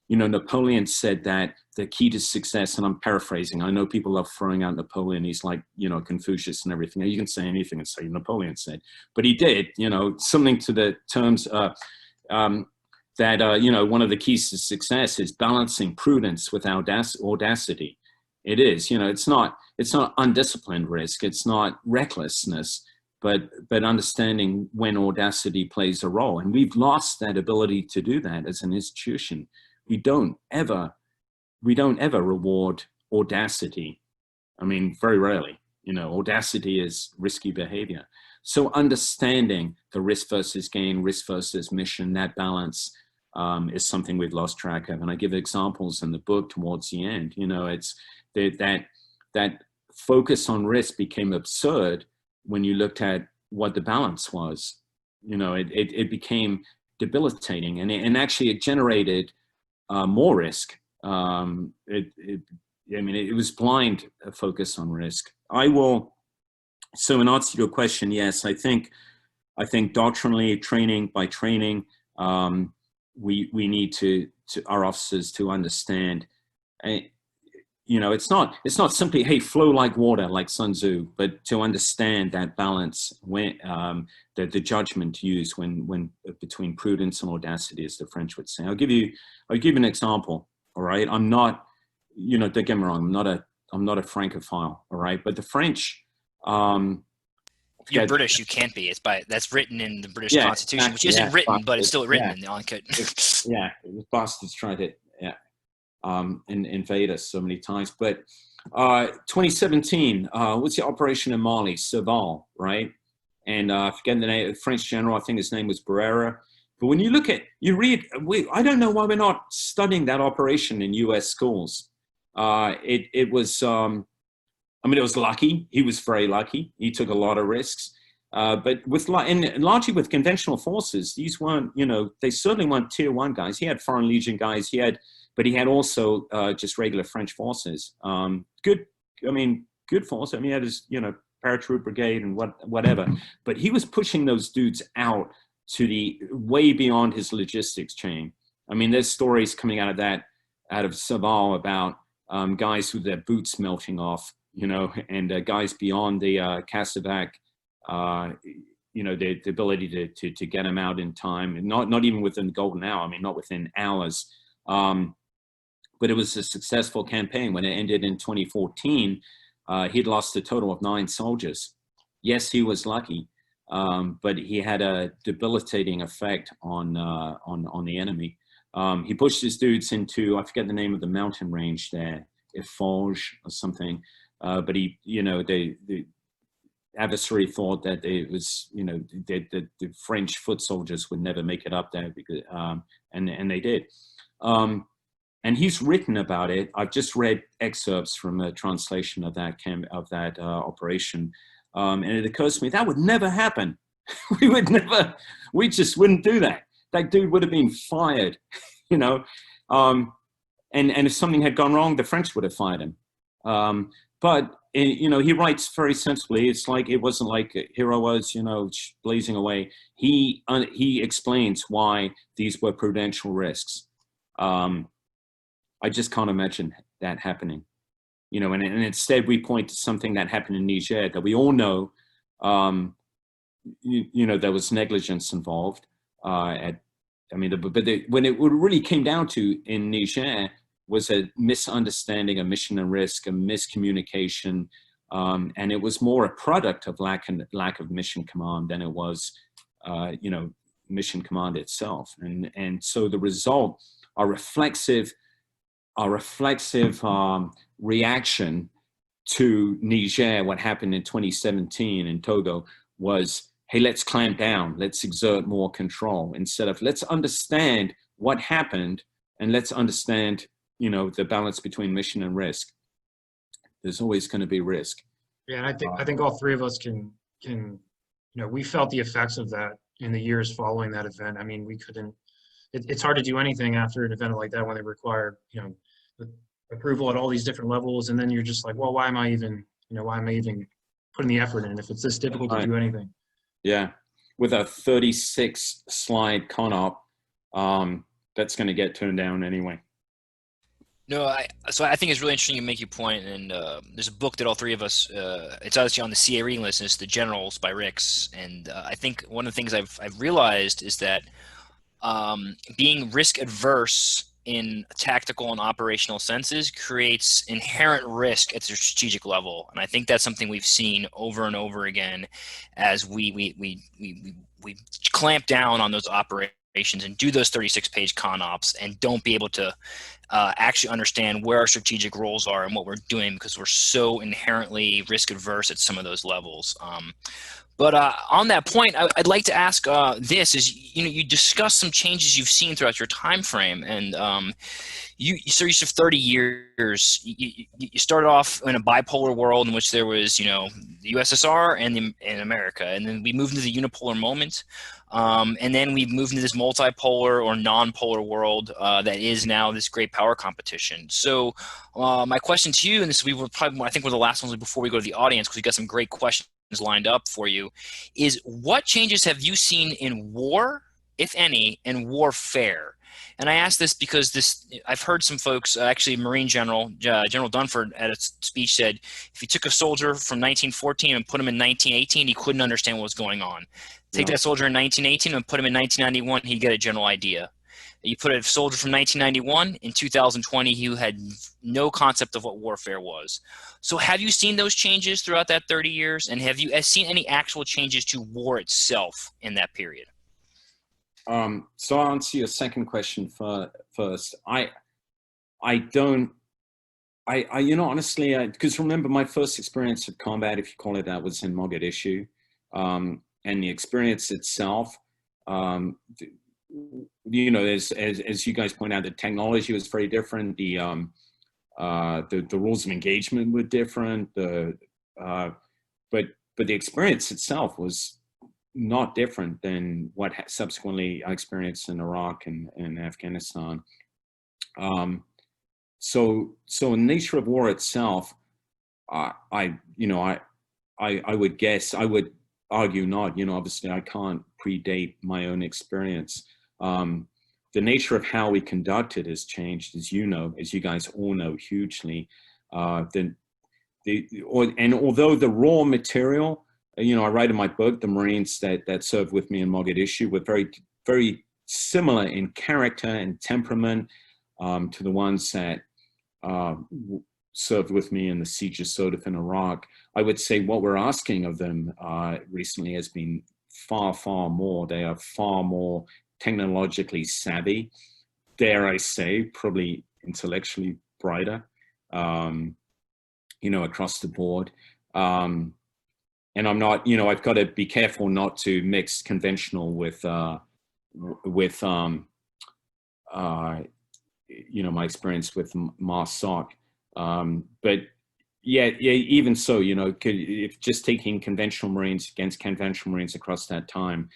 You know, Napoleon said that the key to success, and I'm paraphrasing, I know people love throwing out Napoleon. He's like, you know, Confucius and everything. You can say anything and say Napoleon said, but he did, you know, something to the terms that, you know, one of the keys to success is balancing prudence with audacity. It is, you know, it's not undisciplined risk. It's not recklessness, but understanding when audacity plays a role. And we've lost that ability to do that as an institution. We don't ever reward audacity. I mean, very rarely, you know, audacity is risky behavior. So understanding the risk versus gain, risk versus mission, that balance is something we've lost track of. And I give examples in the book towards the end. You know, it's that focus on risk became absurd when you looked at what the balance was. You know, it became debilitating, and actually it generated more risk. I mean, it was blind focus on risk. So in answer to your question, yes, I think doctrinally, by training, we need to our officers to understand, you know, it's not simply, hey, flow like water, like Sun Tzu, but to understand that balance, when the judgment to use when between prudence and audacity, as the French would say. I'll give you an example. All right, I'm not, you know, don't get me wrong, I'm not a Francophile. All right, but the French. You're British. You can't be. That's written in the British Constitution, which isn't written, but it's still written in the uncut. Yeah, the bastards tried to invade us so many times. But 2017, what's the operation in Mali? Cerval, right? And I forget the name. The French general, I think his name was Barrera. But when you look at, I don't know why we're not studying that operation in U.S. schools. It was. I mean, it was lucky. He was very lucky. He took a lot of risks. But largely with conventional forces, these weren't, you know, they certainly weren't tier 1 guys. He had Foreign Legion guys. But he had also just regular French forces. Good force. I mean, he had his, you know, paratroop brigade and whatever. But he was pushing those dudes out to the way beyond his logistics chain. I mean, there's stories coming out of Cerval about guys with their boots melting off, you know, and guys beyond the Cassavac, you know, the ability to get them out in time, and not even within the golden hour. I mean, not within hours. But it was a successful campaign. When it ended in 2014, he'd lost a total of 9 soldiers. Yes, he was lucky, but he had a debilitating effect on the enemy. He pushed his dudes into, I forget the name of the mountain range there, Efforge or something. But he, you know, the adversary thought that it was, you know, the French foot soldiers would never make it up there, because, and they did. And he's written about it. I've just read excerpts from a translation of that operation, and it occurs to me that would never happen. We just wouldn't do that. That dude would have been fired, you know. And if something had gone wrong, the French would have fired him. But, you know, he writes very sensibly. It's like, it wasn't like here I was, you know, blazing away. He explains why these were prudential risks. I just can't imagine that happening, you know, and instead we point to something that happened in Niger that we all know, you know, there was negligence involved. When it really came down to in Niger was a misunderstanding of mission and risk, a miscommunication, and it was more a product of lack of mission command than it was, you know, mission command itself. And so the result, our reflexive reaction to Niger, what happened in 2017 in Togo, was, hey, let's clamp down, let's exert more control, instead of let's understand what happened and let's understand, you know, the balance between mission and risk. There's always going to be risk. Yeah, and I think all three of us can, you know, we felt the effects of that in the years following that event. I mean, we couldn't it's hard to do anything after an event like that when they require, you know, the approval at all these different levels, and then you're just like, well, why am I even putting the effort in if it's this difficult to do anything? Yeah, with a 36 slide con-op, that's going to get turned down anyway. No, so I think it's really interesting you make your point, and there's a book that all three of us, it's obviously on the CA reading list, and it's The Generals by Ricks, and I think one of the things I've realized is that being risk adverse in tactical and operational senses creates inherent risk at the strategic level, and I think that's something we've seen over and over again as we clamp down on those operations and do those 36-page con-ops and don't be able to actually understand where our strategic roles are and what we're doing because we're so inherently risk adverse at some of those levels. But on that point, I'd like to ask this: you discussed some changes you've seen throughout your time frame, and you 30 years. You started off in a bipolar world in which there was the USSR and America, and then we moved into the unipolar moment, and then we moved into this multipolar or non-polar world that is now this great power competition. So my question to you, and this I think we're the last ones before we go to the audience because we got some great questions lined up for you, is what changes have you seen in war, if any, and warfare? And I ask this because I've heard some folks, actually Marine General Dunford at a speech said, if you took a soldier from 1914 and put him in 1918, he couldn't understand what was going on. Take that soldier in 1918 and put him in 1991, he'd get a general idea. You put a soldier from 1991 in 2020, he had no concept of what warfare was. So have you seen those changes throughout that 30 years? And have you seen any actual changes to war itself in that period? So I'll answer your second question first. Honestly, because remember my first experience of combat, if you call it that, was in Mogadishu. And the experience itself, as you guys point out, the technology was very different. The rules of engagement were different. But the experience itself was not different than what subsequently I experienced in Iraq and Afghanistan. So in the nature of war itself, I would guess, I would argue not. Obviously I can't predate my own experience. The nature of how we conduct it has changed, as you guys all know, hugely. And although the raw material, I write in my book, the Marines that served with me in Mogadishu were very, very similar in character and temperament to the ones that served with me in the siege of SOF in Iraq. I would say what we're asking of them recently has been far, far more. They are far more technologically savvy, dare I say, probably intellectually brighter, across the board. And I'm not, I've got to be careful not to mix conventional with my experience with MARSOC. But yeah, even so, if just taking conventional Marines against conventional Marines across that time,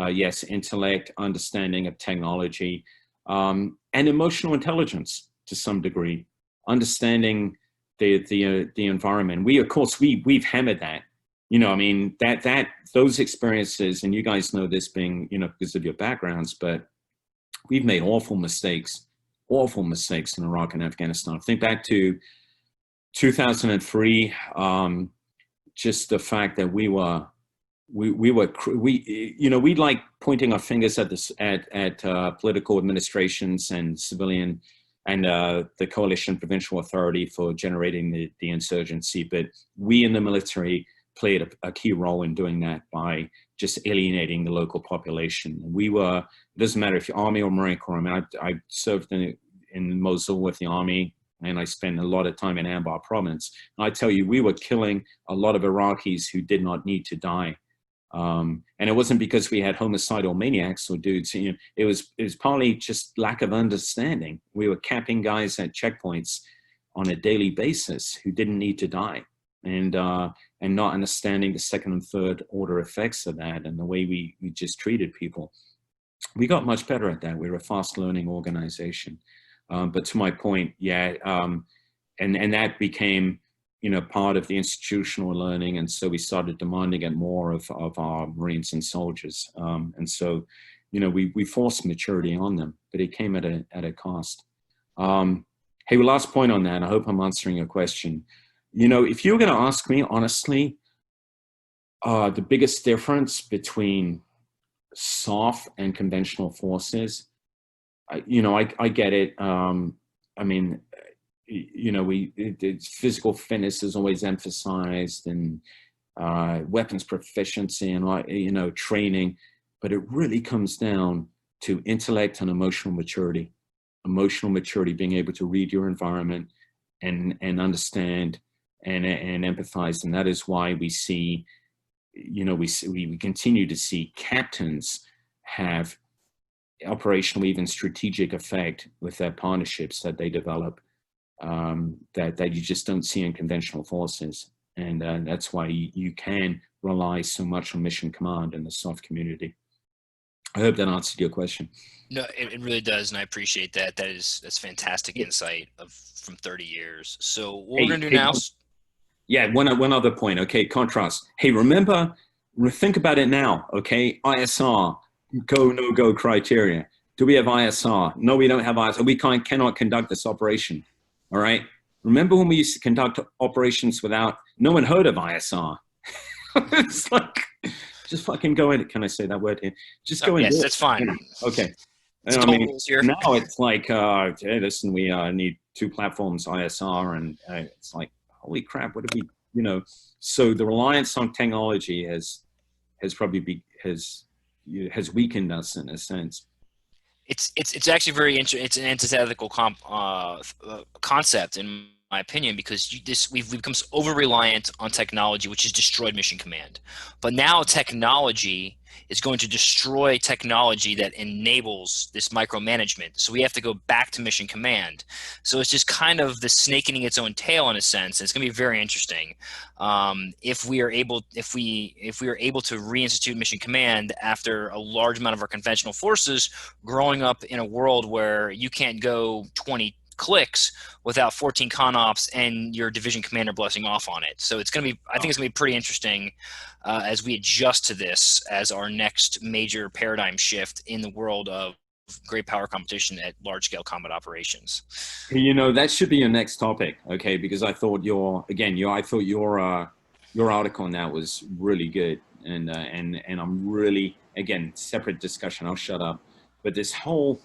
yes, intellect, understanding of technology, and emotional intelligence to some degree, understanding the environment. We've hammered that. Those experiences, and you guys know this being, because of your backgrounds, but we've made awful mistakes in Iraq and Afghanistan. Think back to 2003, just the fact that we like pointing our fingers at political administrations and civilian and the coalition provincial authority for generating the insurgency, but we in the military played a key role in doing that by just alienating the local population. It doesn't matter if you're Army or Marine Corps. I served in Mosul with the Army, and I spent a lot of time in Anbar province. And I tell you, we were killing a lot of Iraqis who did not need to die. And it wasn't because we had homicidal maniacs or dudes. It was partly just lack of understanding. We were capping guys at checkpoints on a daily basis who didn't need to die. And not understanding the second and third order effects of that and the way we just treated people. we got much better at that. We were a fast learning organization. But to my point, yeah, and that became, you know, part of the institutional learning. And so we started demanding it more of our Marines and soldiers. And so, you know, we forced maturity on them, but it came at a cost. Hey, well, last point on that. I hope I'm answering your question. You know, if you were going to ask me, honestly, the biggest difference between SOF and conventional forces, I get it. I mean, you know, physical fitness is always emphasized, and weapons proficiency and, you know, training, but it really comes down to intellect and emotional maturity. Emotional maturity, being able to read your environment and understand and empathize. And that is why we see, you know, we continue to see captains have operational, even strategic effect with their partnerships that they develop, that you just don't see in conventional forces. And that's why you can rely so much on mission command in the SOF community. I hope that answered your question. No, it really does, and I appreciate that. That's fantastic insight from 30 years. So what we're gonna do now. Yeah, one other point. Okay, contrast. Hey, think about it now. Okay, ISR, go no go criteria. Do we have ISR? No, we don't have ISR. We cannot conduct this operation. All right. Remember when we used to conduct operations without? No one heard of ISR. It's like, just fucking go in. Can I say that word here? Just go in. Yes, that's fine. Okay. It's I mean, here. now it's like, hey, listen, we need 2 platforms, ISR, and it's like, holy crap, what do we, you know? So the reliance on technology has weakened us in a sense. It's actually very interesting. It's an antithetical concept in my opinion, because we've become over reliant on technology, which has destroyed mission command. But now technology is going to destroy technology that enables this micromanagement. So we have to go back to mission command. So it's just kind of the snake eating its own tail in a sense. It's going to be very interesting if we are able to reinstitute mission command after a large amount of our conventional forces growing up in a world where you can't go 20 clicks without 14 con-ops and your division commander blessing off on it. So it's going to be, I think it's going to be pretty interesting as we adjust to this as our next major paradigm shift in the world of great power competition at large scale combat operations. You know, that should be your next topic. Okay. Because I thought your article on that was really good. And I'm really, again, separate discussion. I'll shut up. But this whole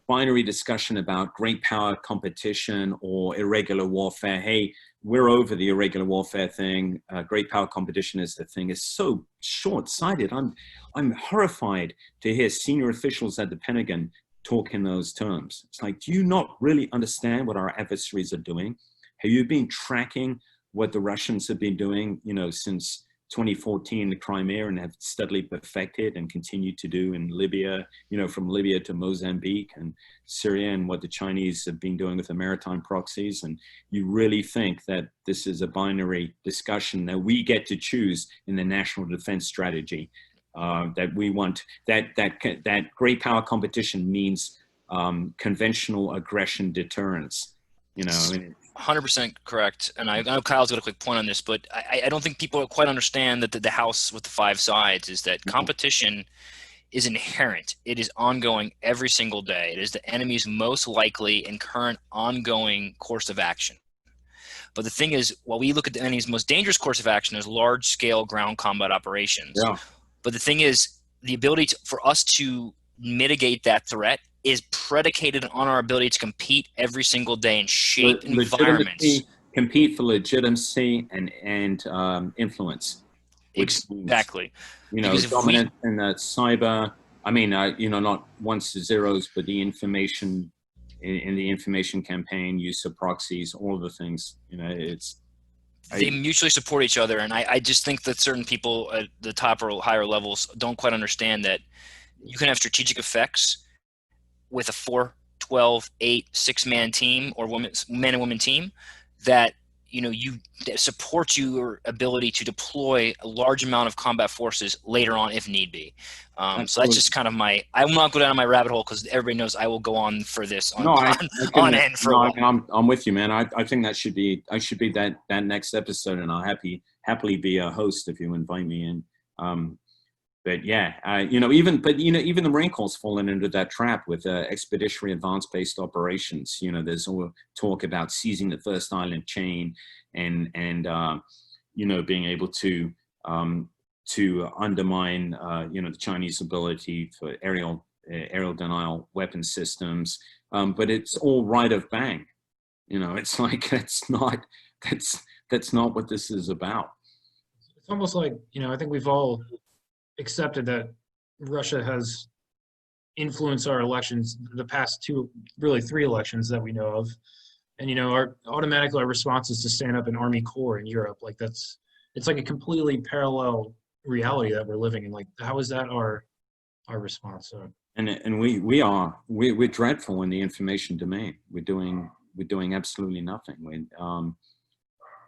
binary discussion about great power competition or irregular warfare. Hey, we're over the irregular warfare thing. Great power competition is the thing. Is so short-sighted. I'm horrified to hear senior officials at the Pentagon talk in those terms. It's like, do you not really understand what our adversaries are doing? Have you been tracking what the Russians have been doing, you know, since 2014, the Crimea, and have steadily perfected and continue to do in Libya, you know, from Libya to Mozambique and Syria, and what the Chinese have been doing with the maritime proxies? And you really think that this is a binary discussion that we get to choose in the national defense strategy, that we want, that great power competition means conventional aggression deterrence, you know? 100% correct. And I know Kyle's got a quick point on this, but I don't think people quite understand that the house with the 5 sides is that competition is inherent. It is ongoing every single day. It is the enemy's most likely and current ongoing course of action. But the thing is, while we look at the enemy's most dangerous course of action as large scale ground combat operations, but the thing is, the ability for us to mitigate that threat is predicated on our ability to compete every single day and shape environments. Compete for legitimacy and influence. Exactly. Means, you know, dominance in cyber. I mean, you know, not ones to zeros, but the information in the information campaign, use of proxies, all of the things. You know, they mutually support each other, and I just think that certain people at the top or higher levels don't quite understand that you can have strategic effects with a 4, 12, 8, 6-man team or men and women team that you support your ability to deploy a large amount of combat forces later on if need be. So that's just kind of I will not go down my rabbit hole because everybody knows I will go on for this on end for a while. I'm with you, man. I think that should be that next episode, and I'll happily be a host if you invite me in. But yeah, even the Marine Corps fallen into that trap with expeditionary advance-based operations. There's all talk about seizing the first island chain and being able to undermine the Chinese ability for aerial denial weapon systems. But it's all right of bang. It's like that's not what this is about. It's almost like, I think we've all accepted that Russia has influenced our elections, the past three elections that we know of. And, our response is to stand up an Army Corps in Europe. Like it's like a completely parallel reality that we're living in. Like, how is that our response? So. And we're dreadful in the information domain. We're doing absolutely nothing.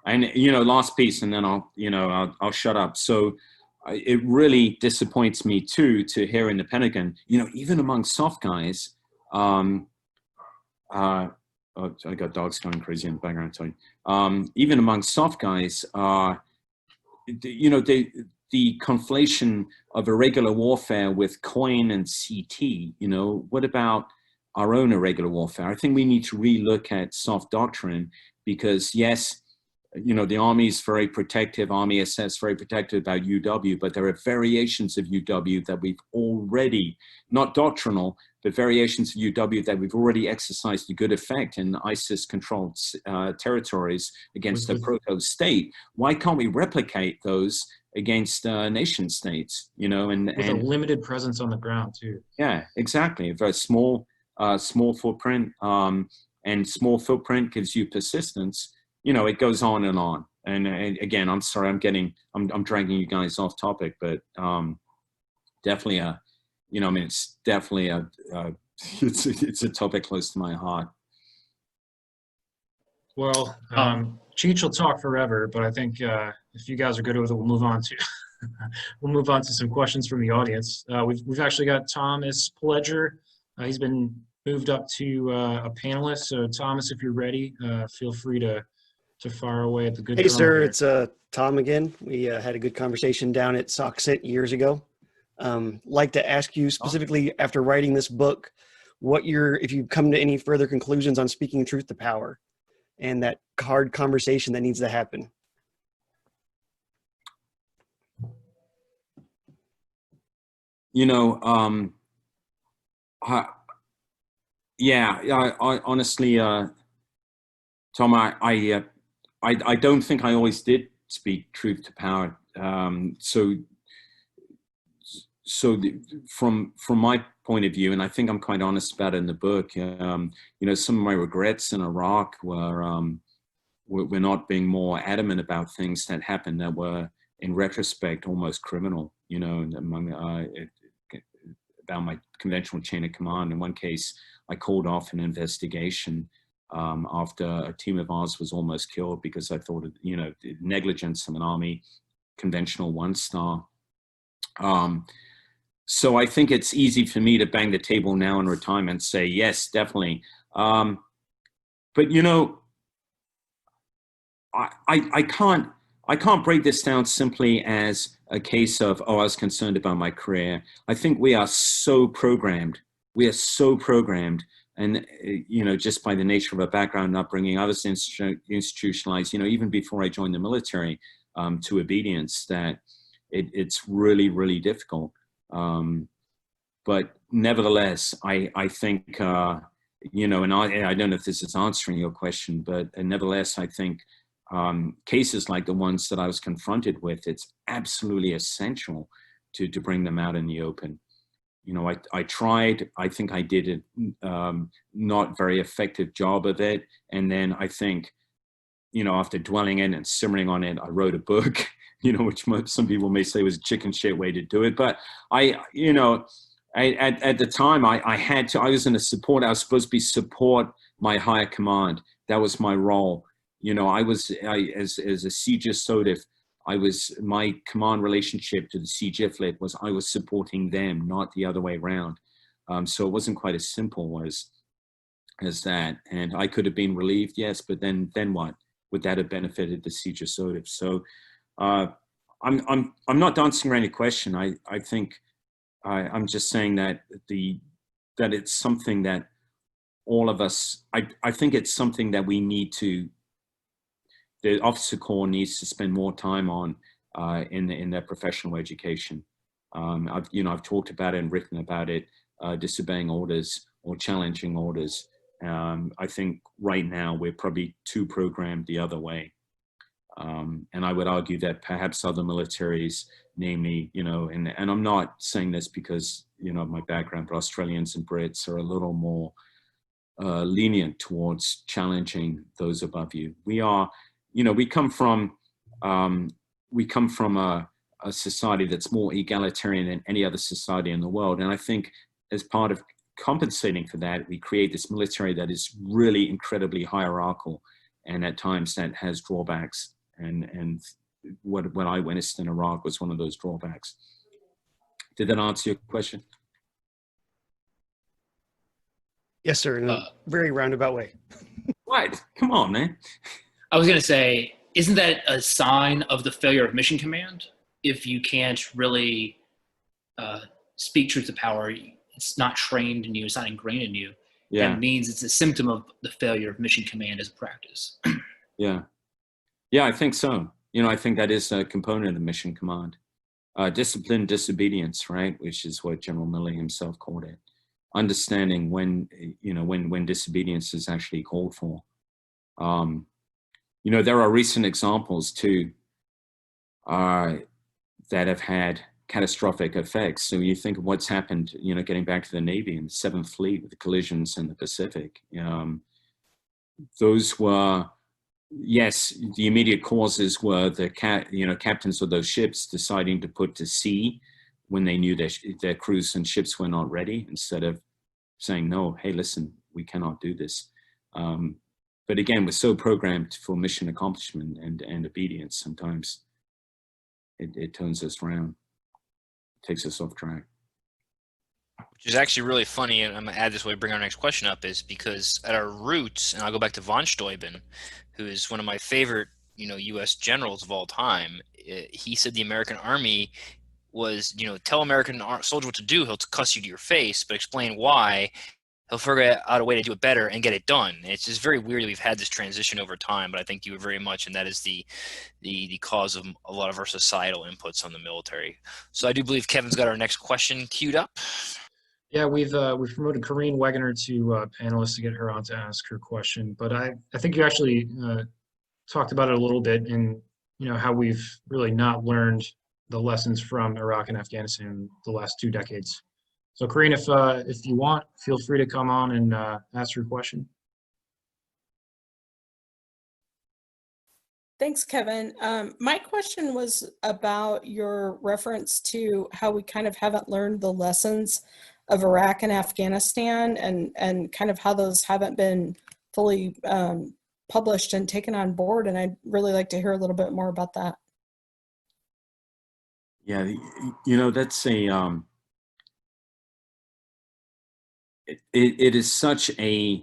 Last piece, and then I'll shut up. So it really disappoints me too to hear in the Pentagon, even among soft guys. I got dogs going crazy in the background. Sorry. Even among soft guys, the conflation of irregular warfare with COIN and CT. What about our own irregular warfare? I think we need to relook at soft doctrine because yes, the Army is very protective, Army SS very protective about UW, but there are variations of UW that we've already, not doctrinal, but variations of UW that we've already exercised a good effect in ISIS-controlled territories against a proto-state. Why can't we replicate those against nation states, with a limited presence on the ground too? Yeah, exactly. A very small footprint, and small footprint gives you persistence. It goes on and on. And again, I'm sorry, I'm dragging you guys off topic, but definitely it's definitely it's a topic close to my heart. Well, Cheech will talk forever, but I think if you guys are good with it, we'll move on to some questions from the audience. We've actually got Thomas Pledger. He's been moved up to a panelist. So Thomas, if you're ready, feel free to fire away at the good. Hey, sir, it's Tom again. We had a good conversation down at SOCCIT years ago. Like to ask you specifically after writing this book, if you've come to any further conclusions on speaking truth to power and that hard conversation that needs to happen. I honestly, Tom, I don't think I always did speak truth to power. From my point of view, and I think I'm quite honest about it in the book, some of my regrets in Iraq were not being more adamant about things that happened that were, in retrospect, almost criminal. About my conventional chain of command. In one case, I called off an investigation after a team of ours was almost killed because I thought, negligence of an Army conventional 1-star. So I think it's easy for me to bang the table now in retirement and say, yes, definitely. But, I can't break this down simply as a case of, I was concerned about my career. I think we are so programmed. We are so programmed. And, just by the nature of our background and upbringing, I was institutionalized, even before I joined the military, to obedience, that it's really, really difficult. But nevertheless, I think, and I don't know if this is answering your question, but nevertheless, I think cases like the ones that I was confronted with, it's absolutely essential to bring them out in the open. I tried, I think I did a not very effective job of it. And then I think, after dwelling in and simmering on it, I wrote a book, which some people may say was a chicken shit way to do it. But at the time I was in a support, I was supposed to support my higher command. That was my role. You know, as a CGIF SOTF, my command relationship to the CGIFlet was I was supporting them, not the other way around. So it wasn't quite as simple as that. And I could have been relieved, yes, but then what? Would that have benefited the CGIF SOTF? So I'm not dancing around your question. I think I'm just saying that that it's something that all of us, I think it's something that we need to, the officer corps needs to spend more time on in their professional education. I've talked about it and written about it, disobeying orders or challenging orders. I think right now we're probably too programmed the other way. And I would argue that perhaps other militaries, namely, and I'm not saying this because, of my background, but Australians and Brits are a little more lenient towards challenging those above you. We are, we come from a society that's more egalitarian than any other society in the world. And I think as part of compensating for that, we create this military that is really incredibly hierarchical, and at times that has drawbacks. And what I witnessed in Iraq was one of those drawbacks. Did that answer your question? Yes, sir, in a very roundabout way. What? Come on, man. I was going to say, isn't that a sign of the failure of mission command? If you can't really speak truth to power, it's not trained in you, it's not ingrained in you. Yeah. That means it's a symptom of the failure of mission command as a practice. Yeah. Yeah, I think so. I think that is a component of mission command. Discipline, disobedience, right? Which is what General Miller himself called it. Understanding when disobedience is actually called for. There are recent examples too that have had catastrophic effects. So you think of what's happened, getting back to the Navy and the 7th Fleet with the collisions in the Pacific. Those were, yes, the immediate causes were the captains of those ships deciding to put to sea when they knew their crews and ships were not ready, instead of saying, no, hey, listen, we cannot do this. But again, we're so programmed for mission accomplishment and obedience, sometimes it turns us around, takes us off track. Which is actually really funny, and I'm going to add this way to bring our next question up, is because at our roots, and I'll go back to von Steuben, who is one of my favorite, U.S. generals of all time. He said the American Army was, tell American soldier what to do, he'll cuss you to your face, but explain why, he'll figure out a way to do it better and get it done. And it's just very weird that we've had this transition over time, but I think you were very much, and that is the cause of a lot of our societal inputs on the military. So I do believe Kevin's got our next question queued up. Yeah, we've promoted Corrine Wegener to panelist to get her on to ask her question. But I think you actually talked about it a little bit in how we've really not learned the lessons from Iraq and Afghanistan the last 2 decades. So Corrine, if you want, feel free to come on and ask your question. Thanks, Kevin. My question was about your reference to how we kind of haven't learned the lessons of Iraq and Afghanistan, and kind of how those haven't been fully published and taken on board. And I'd really like to hear a little bit more about that. Yeah, that's a, it is such a,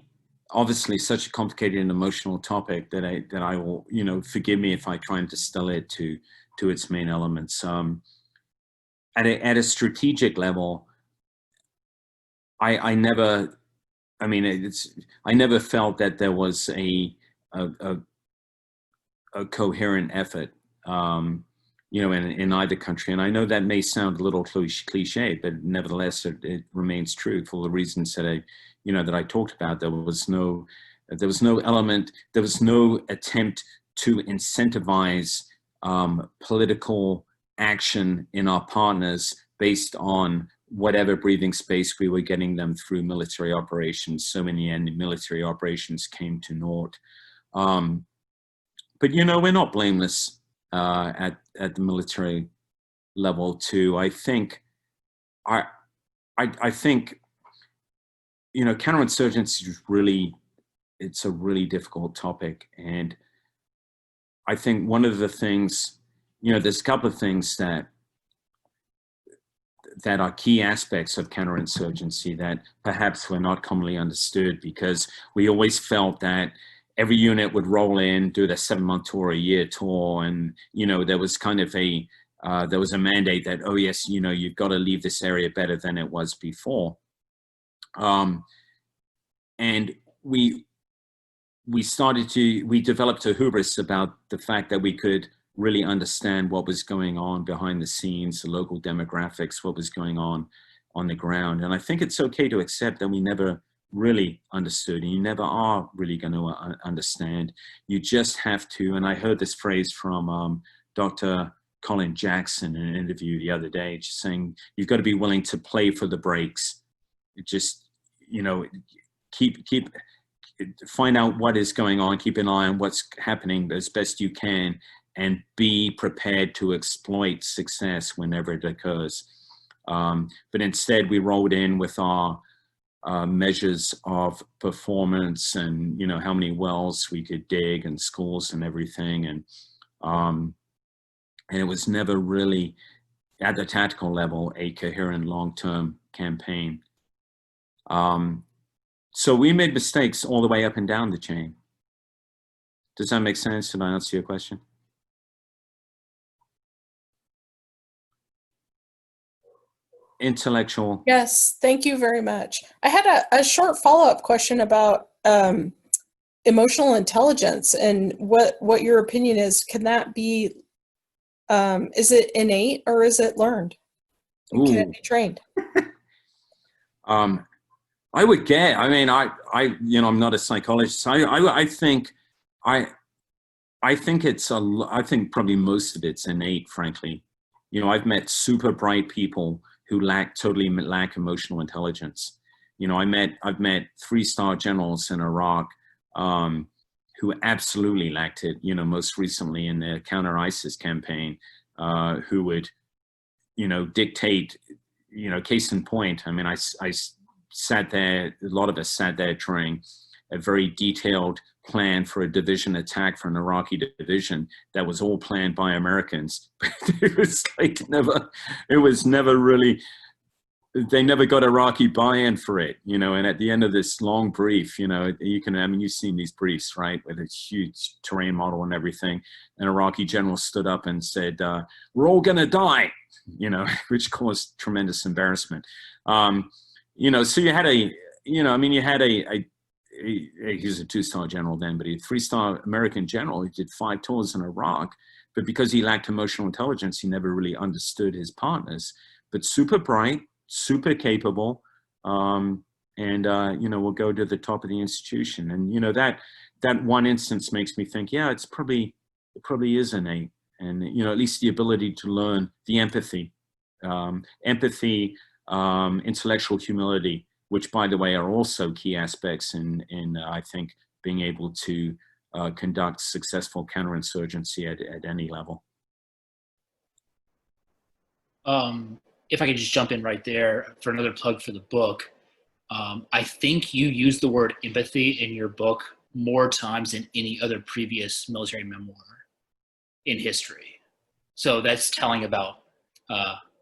obviously such a complicated and emotional topic that I will, forgive me if I try and distill it to its main elements. At a strategic level, I never felt that there was a coherent effort, in either country. And I know that may sound a little cliche, but nevertheless, it remains true for the reasons that I talked about. There was no element, there was no attempt to incentivize political action in our partners based on whatever breathing space we were getting them through military operations. So many military operations came to naught. But we're not blameless at the military level too. I think counterinsurgency is it's a really difficult topic, and I think one of the things, you know, there's a couple of things that are key aspects of counterinsurgency that perhaps were not commonly understood, because we always felt that every unit would roll in, do their 7-month tour, a year tour, and, you know, there was kind of a there was a mandate that, oh yes, you know, you've got to leave this area better than it was before. And we developed a hubris about the fact that we could really understand what was going on behind the scenes, the local demographics, what was going on the ground. And I think it's okay to accept that we never really understood, and you never are really going to understand. You just have to, and I heard this phrase from Dr. Colin Jackson in an interview the other day, just saying, you've got to be willing to play for the breaks. Just, you know, find out what is going on, keep an eye on what's happening as best you can, and be prepared to exploit success whenever it occurs. But instead, we rolled in with our measures of performance and, you know, how many wells we could dig and schools and everything. And it was never really, at the tactical level, a coherent long-term campaign. So we made mistakes all the way up and down the chain. Does that make sense? Did I answer your question? Intellectual. Yes, thank you very much. I had a short follow-up question about emotional intelligence and what your opinion is. Can that be, is it innate or is it learned? And can it be trained? I would get, I mean, you know, I'm not a psychologist. I think it's I think probably most of it's innate, frankly. You know, I've met super bright people who totally lack emotional intelligence. You know, I've met 3-star generals in Iraq who absolutely lacked it. You know, most recently in the counter-ISIS campaign, who would, you know, dictate, you know, case in point. I mean, I sat there, a lot of us sat there during a very detailed plan for a division attack for an Iraqi division that was all planned by Americans. But it was like it was never really, they never got Iraqi buy-in for it, you know. And at the end of this long brief, you know, I mean, you've seen these briefs, right, with a huge terrain model and everything. An Iraqi general stood up and said, we're all gonna die, you know, which caused tremendous embarrassment. You know, so you had you know, I mean, you had he was a 2-star general then, but he had 3-star American general. He did 5 tours in Iraq, but because he lacked emotional intelligence, he never really understood his partners. But super bright, super capable, and you know, will go to the top of the institution. And you know, that one instance makes me think, yeah, it probably is innate, and you know, at least the ability to learn the empathy, intellectual humility, which, by the way, are also key aspects in I think, being able to conduct successful counterinsurgency at any level. If I could just jump in right there for another plug for the book, I think you use the word empathy in your book more times than any other previous military memoir in history. So that's telling about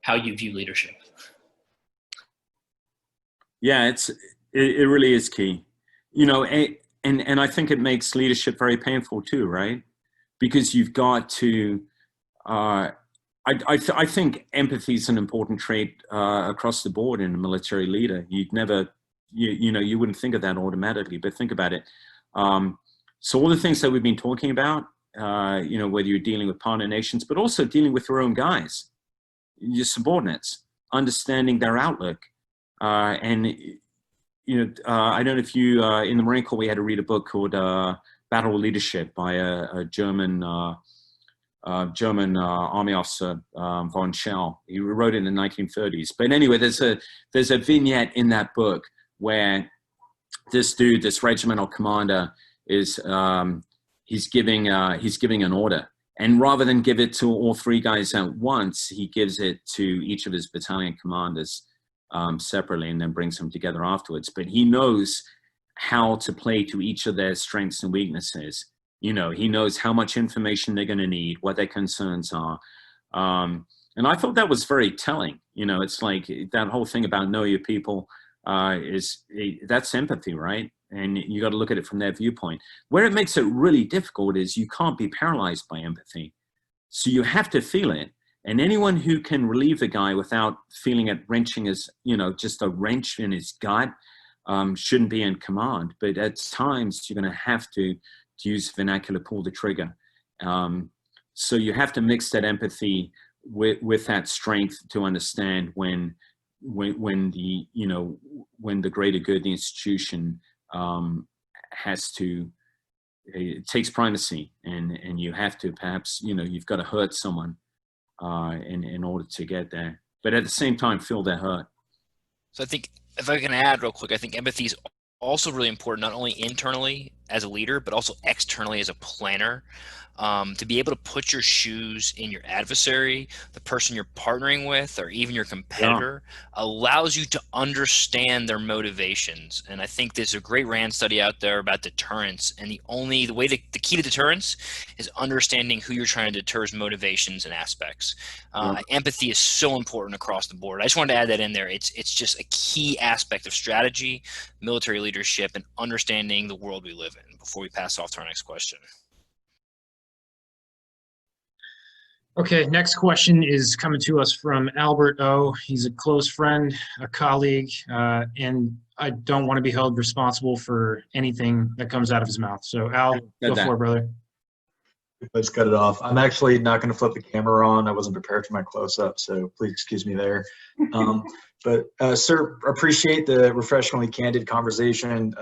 how you view leadership. Yeah, it really is key, you know, and I think it makes leadership very painful too, right? Because you've got to, I think empathy is an important trait across the board in a military leader. You'd never, you know, you wouldn't think of that automatically, but think about it. So all the things that we've been talking about, you know, whether you're dealing with partner nations, but also dealing with your own guys, your subordinates, understanding their outlook. And, you know, I don't know if you, in the Marine Corps, we had to read a book called Battle Leadership by a German Army officer, von Schell. He wrote it in the 1930s. But anyway, there's a vignette in that book where this dude, this regimental commander, is he's giving an order. And rather than give it to all 3 guys at once, he gives it to each of his battalion commanders separately, and then brings them together afterwards. But he knows how to play to each of their strengths and weaknesses. You know, he knows how much information they're going to need, what their concerns are. And I thought that was very telling. You know, it's like that whole thing about know your people that's empathy, right? And you got to look at it from their viewpoint. Where it makes it really difficult is you can't be paralyzed by empathy. So you have to feel it. And anyone who can relieve the guy without feeling it wrenching his, you know, just a wrench in his gut, shouldn't be in command. But at times you're going to have to use vernacular, pull the trigger. So you have to mix that empathy with that strength to understand when the, you know, when the greater good, the institution has to, it takes primacy, and you have to perhaps, you know, you've got to hurt someone in order to get there, but at the same time feel their hurt. So I think if I can add real quick, I think empathy is also really important, not only internally as a leader, but also externally as a planner. To be able to put your shoes in your adversary, the person you're partnering with, or even your competitor, allows you to understand their motivations. And I think there's a great RAND study out there about deterrence. And the key to deterrence is understanding who you're trying to deter's motivations and aspects. Empathy is so important across the board. I just wanted to add that in there. It's just a key aspect of strategy, military leadership, and understanding the world we live in, before we pass off to our next question. Okay, next question is coming to us from Albert O. He's a close friend, a colleague, and I don't want to be held responsible for anything that comes out of his mouth. So Al, go for it, brother. Let's cut it off. I'm actually not going to flip the camera on. I wasn't prepared for my close-up, so please excuse me there. But sir, appreciate the refreshingly candid conversation.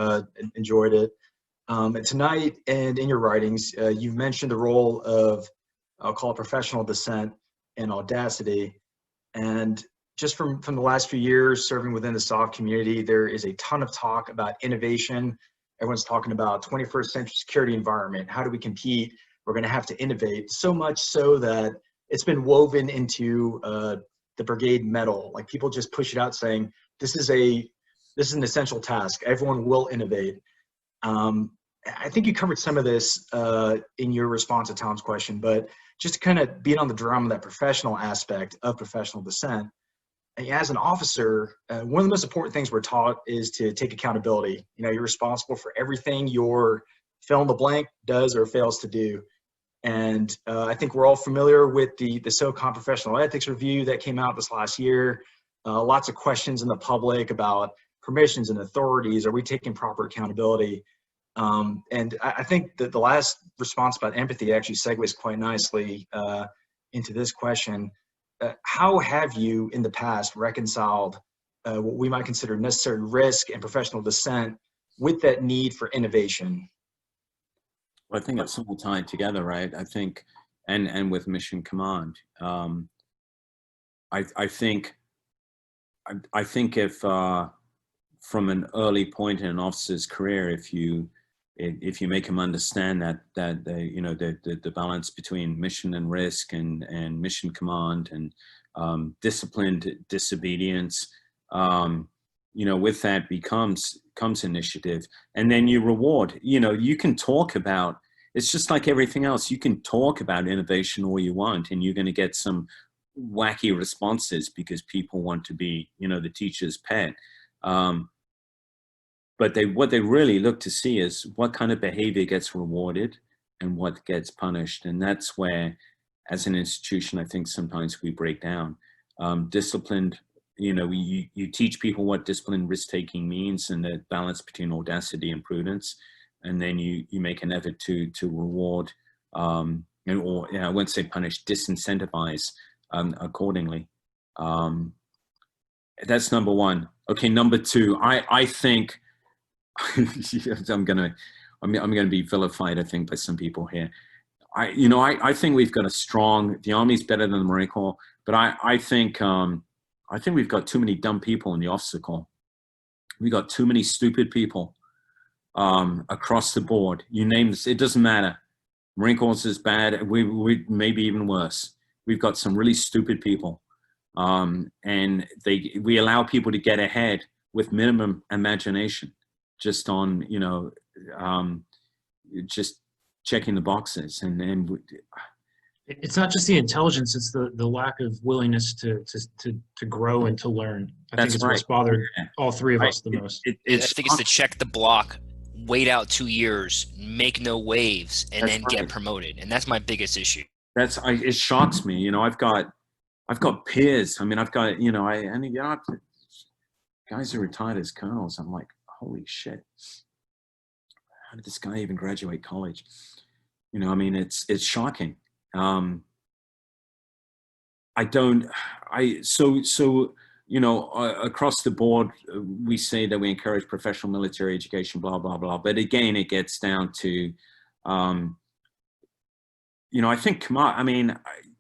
Enjoyed it. And tonight and in your writings, you've mentioned the role of, I'll call it professional dissent and audacity. And just from the last few years serving within the SOF community, there is a ton of talk about innovation. Everyone's talking about 21st century security environment. How do we compete? We're going to have to innovate, so much so that it's been woven into the brigade medal. Like, people just push it out saying, this is an essential task. Everyone will innovate. I think you covered some of this in your response to Tom's question, but just to kind of beat on the drum of that professional aspect of professional dissent, as an officer, one of the most important things we're taught is to take accountability. You know, you're responsible for everything your fill in the blank does or fails to do. And I think we're all familiar with the SOCOM professional ethics review that came out this last year. Lots of questions in the public about permissions and authorities. Are we taking proper accountability? And I think that the last response about empathy actually segues quite nicely into this question. How have you in the past reconciled what we might consider necessary risk and professional dissent with that need for innovation? Well, I think it's all tied together, right? I think, and with mission command. I think if from an early point in an officer's career, if you make them understand that you know, the balance between mission and risk and mission command and disciplined disobedience, you know, with that comes initiative, and then you reward. You know, you can talk about, it's just like everything else. You can talk about innovation all you want, and you're going to get some wacky responses because people want to be, you know, the teacher's pet. But what they really look to see is what kind of behavior gets rewarded and what gets punished. And that's where, as an institution, I think sometimes we break down. Disciplined, you know, you teach people what disciplined risk-taking means and the balance between audacity and prudence. And then you make an effort to reward, or, you know, I won't say punish, disincentivize accordingly. That's number one. Okay, number two, I think, I'm gonna be vilified, I think, by some people here. I think we've got the Army's better than the Marine Corps, but I think we've got too many dumb people in the officer corps. We got too many stupid people across the board. You name this, it doesn't matter. Marine Corps is bad. We maybe even worse. We've got some really stupid people, and we allow people to get ahead with minimum imagination, just on, you know, just checking the boxes, and it's not just the intelligence; it's the lack of willingness to grow and to learn. I think it's what's bothered all three of us the most. I think it's to check the block, wait out 2 years, make no waves, and then get promoted, and that's my biggest issue. It shocks me. You know, I've got peers. I mean, I've got, you know, guys who retired as colonels. I'm like, holy shit. How did this guy even graduate college? You know, I mean, it's shocking. You know, across the board, we say that we encourage professional military education, blah, blah, blah. But again, it gets down to, you know, I think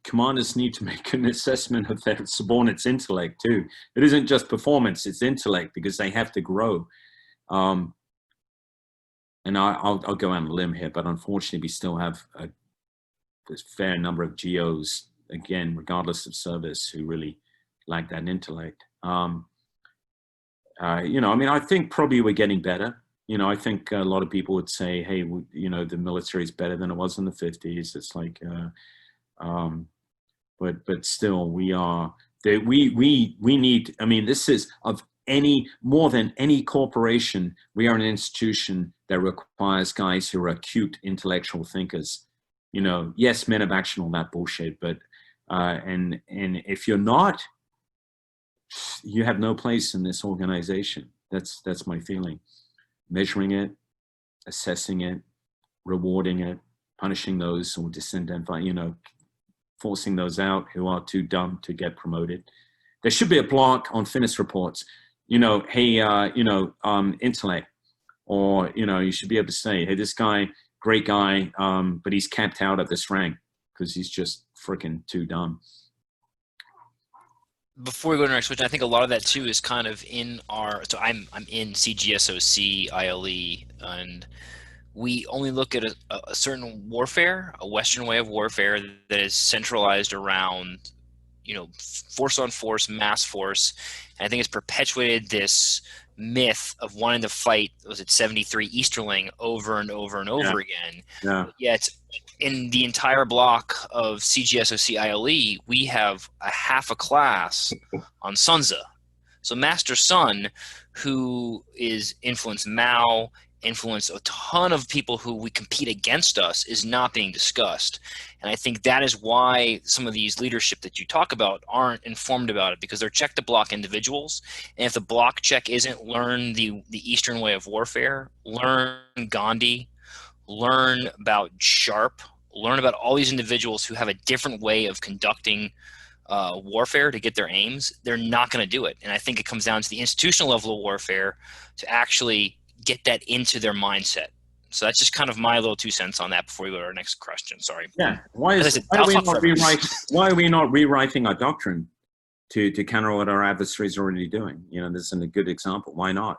commanders need to make an assessment of their subordinates' intellect too. It isn't just performance, it's intellect, because they have to grow. And I'll go on a limb here, but unfortunately we still have a fair number of GOs, again, regardless of service, who really lack that intellect. You know, I mean, I think probably we're getting better. You know, I think a lot of people would say, hey, you know, the military is better than it was in the 50s. It's like, but still we need, I mean, this is more than any corporation, we are an institution that requires guys who are acute intellectual thinkers. You know, yes, men of action, all that bullshit, but, and if you're not, you have no place in this organization. That's my feeling. Measuring it, assessing it, rewarding it, punishing those who disidentify, you know, forcing those out who are too dumb to get promoted. There should be a block on fitness reports, you know, hey, you know, intellect, or, you know, you should be able to say, hey, this guy, great guy, but he's capped out at this rank because he's just freaking too dumb. Before we go to the next question, I think a lot of that too is kind of in our, so I'm in CGSOC, ILE, and we only look at a certain warfare, a Western way of warfare that is centralized around, you know, force on force, mass force. And I think it's perpetuated this myth of wanting to fight, was it 73 Easterling over and over and over again. Yeah. Yet in the entire block of CGSOC ILE, we have a half a class on Sunza. So Master Sun, who is influenced Mao, influence a ton of people who we compete against us, is not being discussed. And I think that is why some of these leadership that you talk about aren't informed about it, because they're check the block individuals. And if the block check isn't learn the Eastern way of warfare, learn Gandhi, learn about Sharp, learn about all these individuals who have a different way of conducting warfare to get their aims, they're not going to do it. And I think it comes down to the institutional level of warfare to actually get that into their mindset. So that's just kind of my little 2 cents on that before we go to our next question. Sorry. Yeah. Why are we not rewriting our doctrine to counter what our adversaries are already doing? You know, this is a good example. Why not?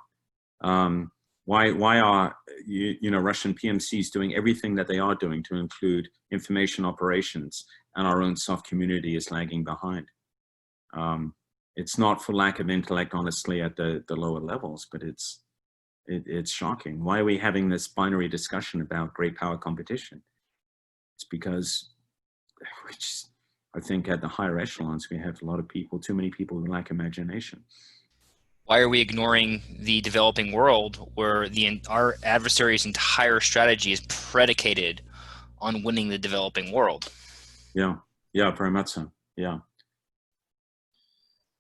Why are you know, Russian PMCs doing everything that they are doing to include information operations, and our own SOF community is lagging behind? It's not for lack of intellect, honestly, at the lower levels, but it's shocking. Why are we having this binary discussion about great power competition? It's because I think at the higher echelons, we have a lot of people, too many people who lack imagination. Why are we ignoring the developing world where our adversary's entire strategy is predicated on winning the developing world? Yeah, very much so, yeah.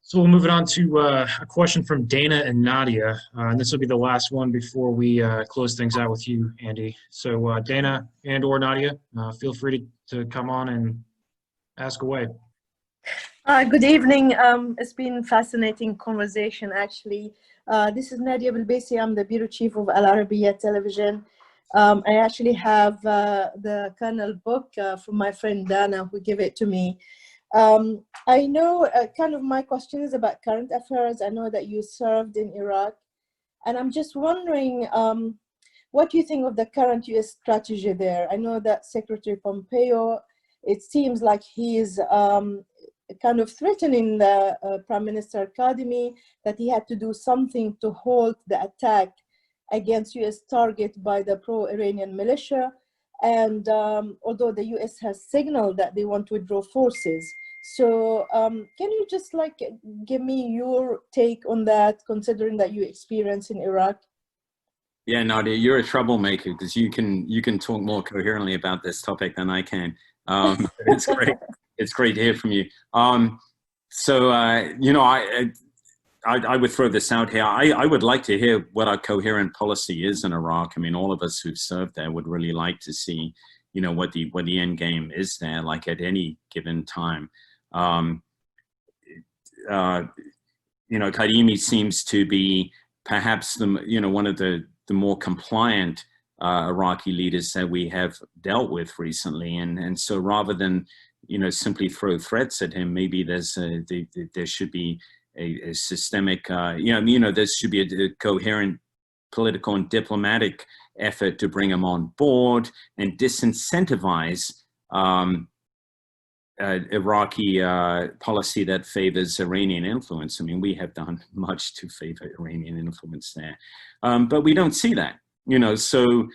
So we'll move it on to a question from Dana and Nadia, and this will be the last one before we close things out with you, Andy. So Dana and or Nadia, feel free to come on and ask away. Good evening. It's been fascinating conversation, actually. This is Nadia Bilbesi. I'm the Bureau Chief of Al Arabiya Television. I actually have the Colonel book from my friend Dana, who gave it to me. I know kind of my question is about current affairs. I know that you served in Iraq, and I'm just wondering what do you think of the current U.S. strategy there? I know that Secretary Pompeo, it seems like he is kind of threatening the Prime Minister Kadhimi that he had to do something to halt the attack against U.S. target by the pro-Iranian militia. And although the US has signaled that they want to withdraw forces. So can you just like give me your take on that, considering that you experience in Iraq? Yeah, Nadia, you're a troublemaker because you can talk more coherently about this topic than I can. It's great. It's great to hear from you. You know, I would throw this out here. I would like to hear what our coherent policy is in Iraq. I mean, all of us who've served there would really like to see, you know, what the end game is there, like at any given time. You know, Kadimi seems to be perhaps one of the more compliant Iraqi leaders that we have dealt with recently, and so rather than, you know, simply throw threats at him, maybe there should be a systemic, there should be a coherent political and diplomatic effort to bring him on board and disincentivize Iraqi policy that favors Iranian influence. I mean, we have done much to favor Iranian influence there, but we don't see that, you know, so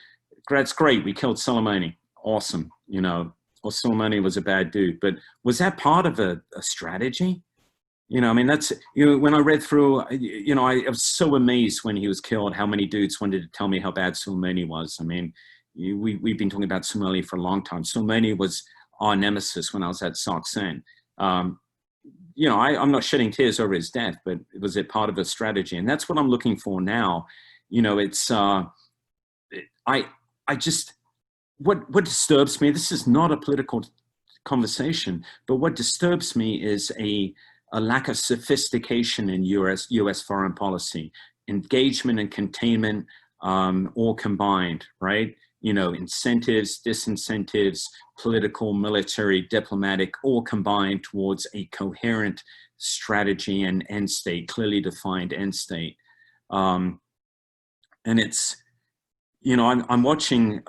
that's great. We killed Soleimani. Awesome. You know, well, Soleimani was a bad dude, but was that part of a strategy? You know, I mean, that's, you know, when I read through, you know, I was so amazed when he was killed, how many dudes wanted to tell me how bad Soleimani was. I mean, we've been talking about Soleimani for a long time. Soleimani was our nemesis when I was at Saksen. You know, I'm not shedding tears over his death, but was it part of a strategy? And that's what I'm looking for now. You know, it's, what disturbs me, this is not a political conversation, but what disturbs me is a lack of sophistication in US foreign policy, engagement and containment, all combined, right? You know, incentives, disincentives, political, military, diplomatic, all combined towards a coherent strategy and end state, clearly defined end state. And it's, you know, I'm watching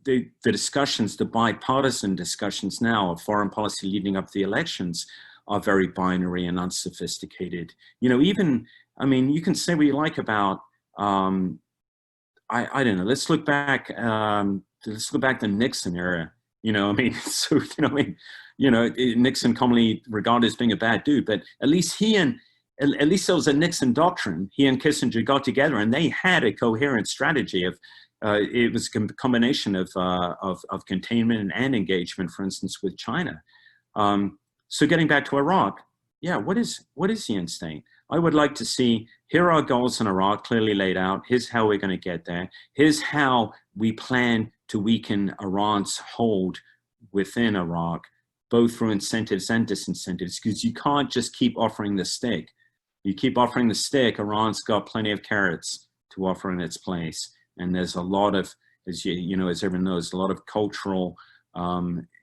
the discussions, the bipartisan discussions now of foreign policy leading up to the elections are very binary and unsophisticated. You know, even, I mean, you can say what you like about, I don't know, let's look back to the Nixon era. You know, I mean, so, you know, Nixon commonly regarded as being a bad dude, but at least at least there was a Nixon doctrine. He and Kissinger got together and they had a coherent strategy of, it was a combination of containment and engagement, for instance, with China. So getting back to Iraq, yeah, what is the end state? I would like to see, here are our goals in Iraq clearly laid out. Here's how we're going to get there. Here's how we plan to weaken Iran's hold within Iraq, both through incentives and disincentives, because you can't just keep offering the stick. You keep offering the stick, Iran's got plenty of carrots to offer in its place. And there's a lot of, as everyone knows, a lot of cultural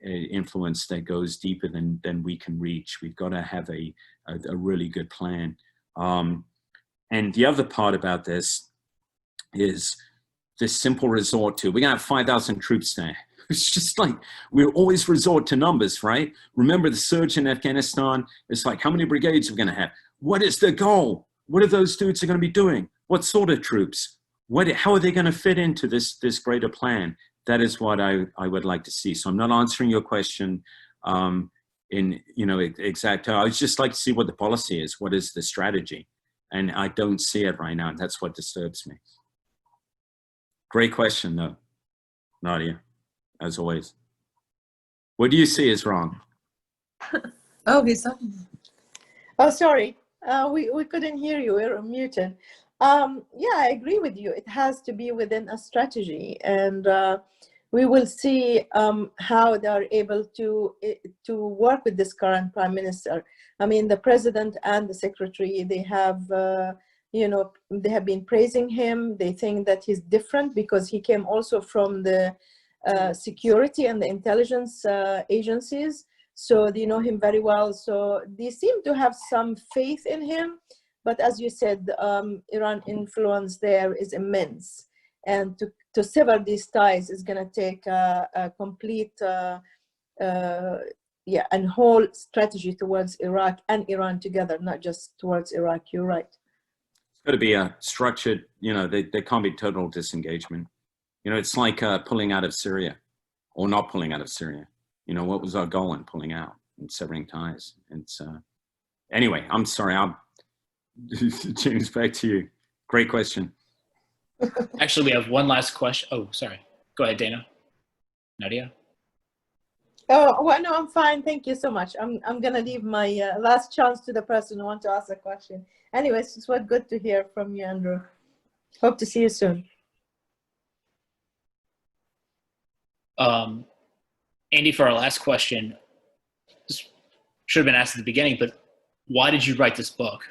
influence that goes deeper than we can reach. We've got to have a really good plan. And the other part about this is this simple resort to, we're gonna have 5,000 troops there. It's just like, we always resort to numbers, right? Remember the surge in Afghanistan? It's like, how many brigades are we gonna have? What is the goal? What are those dudes are gonna be doing? What sort of troops? How are they gonna fit into this greater plan? That is what I would like to see. So I'm not answering your question in, you know, exact. I would just like to see what the policy is. What is the strategy? And I don't see it right now. And that's what disturbs me. Great question, though, Nadia, as always. What do you see is wrong? Oh, he's talking. Oh, sorry. We couldn't hear you. We're muted. Yeah, I agree with you. It has to be within a strategy, and we will see how they are able to work with this current prime minister. I mean, the president and the secretary, they have, they have been praising him. They think that he's different because he came also from the security and the intelligence agencies. So they know him very well. So they seem to have some faith in him. But as you said, Iran influence there is immense. And to sever these ties is going to take a complete and whole strategy towards Iraq and Iran together, not just towards Iraq. You're right. It's got to be a structured, you know, there can't be total disengagement. it's like pulling out of Syria or not pulling out of Syria. What was our goal in pulling out and severing ties? It's anyway, I'm sorry. James, back to you. Great question. Actually, we have one last question. Oh, sorry. Go ahead, Dana. Nadia? Oh, well, no, I'm fine. Thank you so much. I'm going to leave my last chance to the person who wants to ask a question. Anyways, it was good to hear from you, Andrew. Hope to see you soon. Andy, for our last question, this should have been asked at the beginning, but why did you write this book?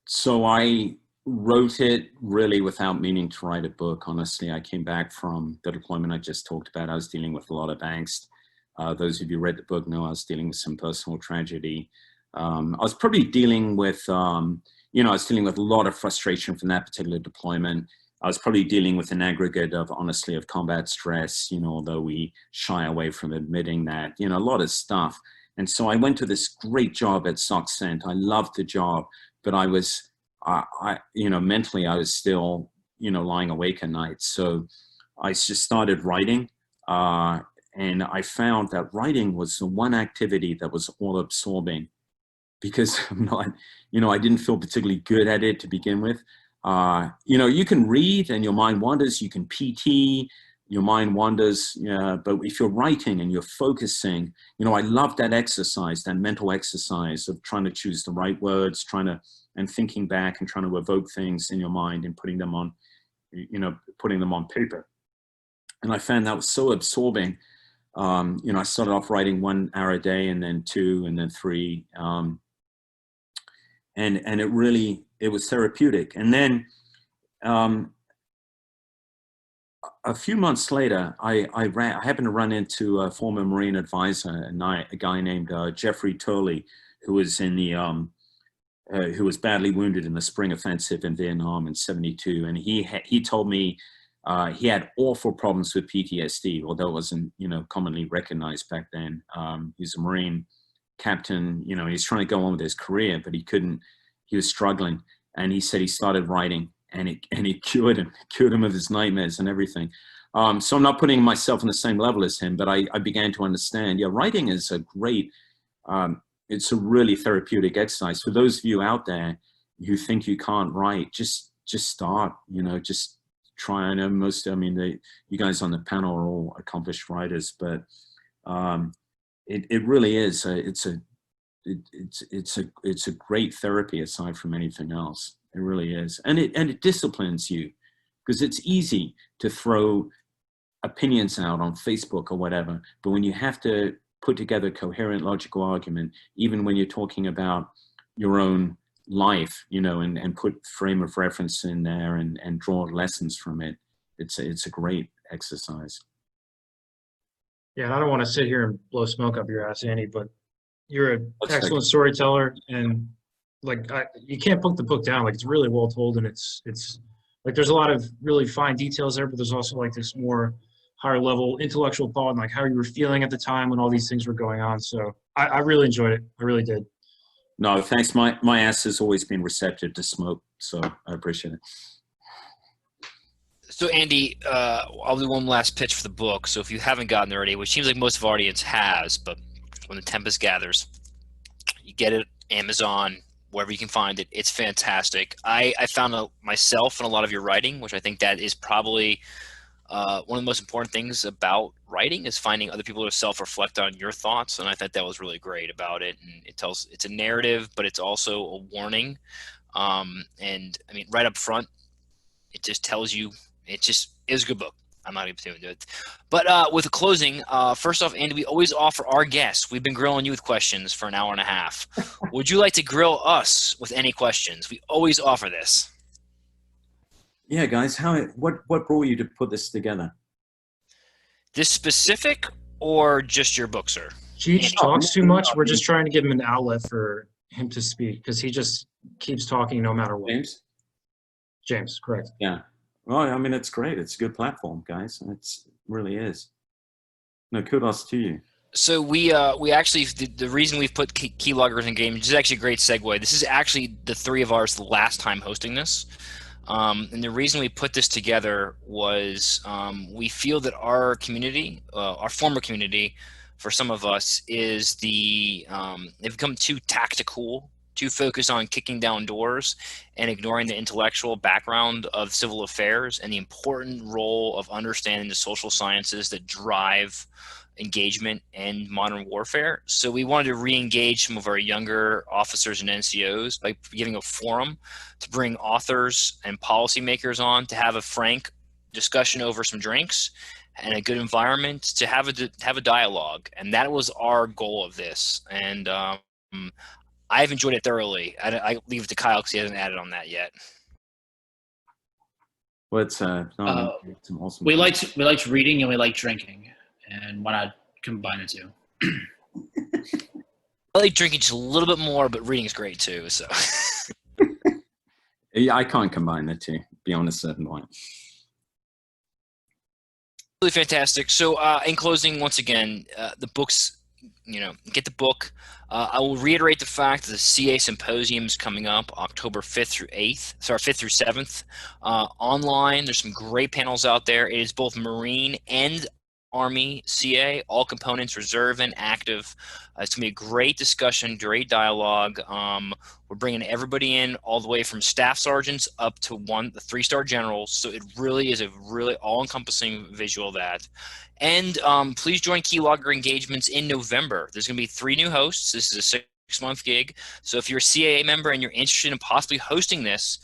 So I wrote it really without meaning to write a book. Honestly, I came back from the deployment I just talked about. I was dealing with a lot of angst. Those of you who read the book know I was dealing with some personal tragedy. I was probably dealing with, I was dealing with a lot of frustration from that particular deployment. I was probably dealing with an aggregate of, honestly, of combat stress, although we shy away from admitting that, a lot of stuff. And so I went to this great job at SOC Cent. I loved the job, but I was, mentally I was still, lying awake at night. So I just started writing, and I found that writing was the one activity that was all absorbing, because I'm not, I didn't feel particularly good at it to begin with. You can read and your mind wanders, you can PT, your mind wanders, but if you're writing and you're focusing, I love that exercise, that mental exercise of trying to choose the right words, and thinking back and trying to evoke things in your mind and putting them on, putting them on paper. And I found that was so absorbing. I started off writing 1 hour a day, and then 2, and then 3. And it was therapeutic. And then a few months later, I happened to run into a former Marine advisor, a guy named Jeffrey Turley, who was in the who was badly wounded in the spring offensive in Vietnam in '72, and he told me he had awful problems with PTSD, although it wasn't commonly recognized back then. He's a Marine captain, he's trying to go on with his career, but he couldn't. He was struggling, and he said he started writing, and it cured him of his nightmares and everything. So I'm not putting myself on the same level as him, but I began to understand. Yeah, writing is a great. It's a really therapeutic exercise. For those of you out there who think you can't write, just start. Just try. I know you guys on the panel are all accomplished writers, but it really is. It's a great therapy aside from anything else. It really is, and it disciplines you, because it's easy to throw opinions out on Facebook or whatever, but when you have to put together a coherent, logical argument, even when you're talking about your own life, and put frame of reference in there and draw lessons from it, it's a great exercise. Yeah, and I don't want to sit here and blow smoke up your ass, Andy, but you're an excellent storyteller, and you can't put the book down. It's really well told, and it's there's a lot of really fine details there, but there's also this more higher level intellectual thought and how you were feeling at the time when all these things were going on. So I really enjoyed it. I really did. No, thanks. My ass has always been receptive to smoke, so I appreciate it. So Andy, I'll do one last pitch for the book. So if you haven't gotten there already, which seems like most of our audience has, but when the Tempest Gathers, you get it Amazon, wherever you can find it. It's fantastic. I found myself in a lot of your writing, which I think that is probably one of the most important things about writing, is finding other people to self-reflect on your thoughts. And I thought that was really great about it. And it's a narrative, but it's also a warning. And right up front, it just tells you, it is a good book. I'm not even going to do it. But with the closing, first off, Andy, we always offer our guests, we've been grilling you with questions for an hour and a half. Would you like to grill us with any questions? We always offer this. Yeah, guys, what brought you to put this together? This specific or just your book, sir? Cheech talks too much. We're just trying to give him an outlet for him to speak, because he just keeps talking no matter what. James, correct. Yeah. Well, it's great. It's a good platform, guys. It really is. No, kudos to you. So we actually, the reason we've put keyloggers in games, this is actually a great segue. This is actually the three of ours the last time hosting this. And the reason we put this together was we feel that our community, our former community, for some of us, is they've become too tactical, too focused on kicking down doors and ignoring the intellectual background of civil affairs and the important role of understanding the social sciences that drive engagement in modern warfare. So we wanted to re-engage some of our younger officers and NCOs by giving a forum to bring authors and policymakers on to have a frank discussion over some drinks and a good environment to have a dialogue. And that was our goal of this. And I've enjoyed it thoroughly. I leave it to Kyle because he hasn't added on that yet. What's awesome. We liked reading and we like drinking, and why not combine the two? I like drinking just a little bit more, but reading is great too. So Yeah, I can't combine the two beyond a certain point. really fantastic. So in closing, once again, the books, get the book. I will reiterate the fact that the CA Symposium is coming up October 5th through 7th. Online, there's some great panels out there. It is both Marine and Army CA, all components, reserve and active. It's going to be a great discussion, great dialogue. We're bringing everybody in all the way from staff sergeants up to the 3-star generals. So it really is a really all-encompassing visual of that. And please join Keylogger Engagements in November. There's going to be 3 new hosts. This is a 6-month gig. So if you're a CAA member and you're interested in possibly hosting this,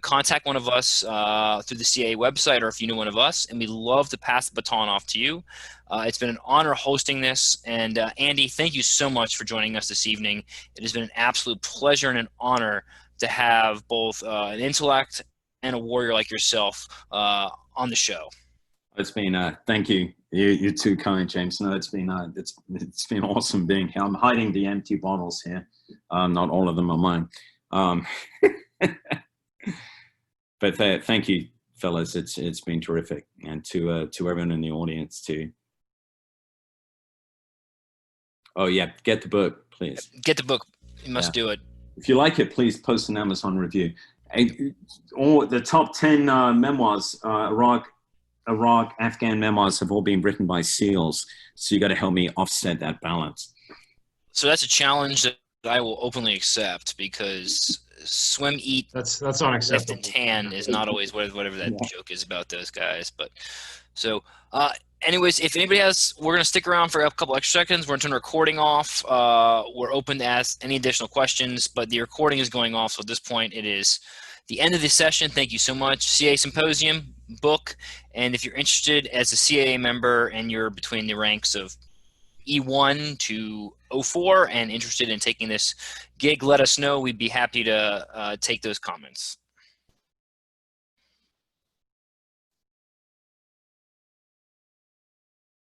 contact one of us through the CAA website, or if you know one of us, and we'd love to pass the baton off to you. It's been an honor hosting this. And Andy, thank you so much for joining us this evening. It has been an absolute pleasure and an honor to have both an intellect and a warrior like yourself on the show. It's been thank you. You're too kind, James. No, it's been awesome being here. I'm hiding the empty bottles here. Not all of them are mine. But thank you, fellas. It's been terrific, and to everyone in the audience too. Oh yeah, get the book, please. Get the book. You must do it. If you like it, please post an Amazon review. All the top 10 memoirs, Iraq, Afghan memoirs have all been written by SEALs. So you got to help me offset that balance. So that's a challenge that I will openly accept, because swim, eat, That's lift, unacceptable. and tan is not always whatever that joke is about those guys. But so anyways, if anybody we're going to stick around for a couple extra seconds. We're going to turn the recording off. We're open to ask any additional questions, but the recording is going off. So at this point, it is the end of the session. Thank you so much. CA Symposium book. And if you're interested as a CAA member and you're between the ranks of E1 to 04 and interested in taking this gig, let us know. We'd be happy to take those comments.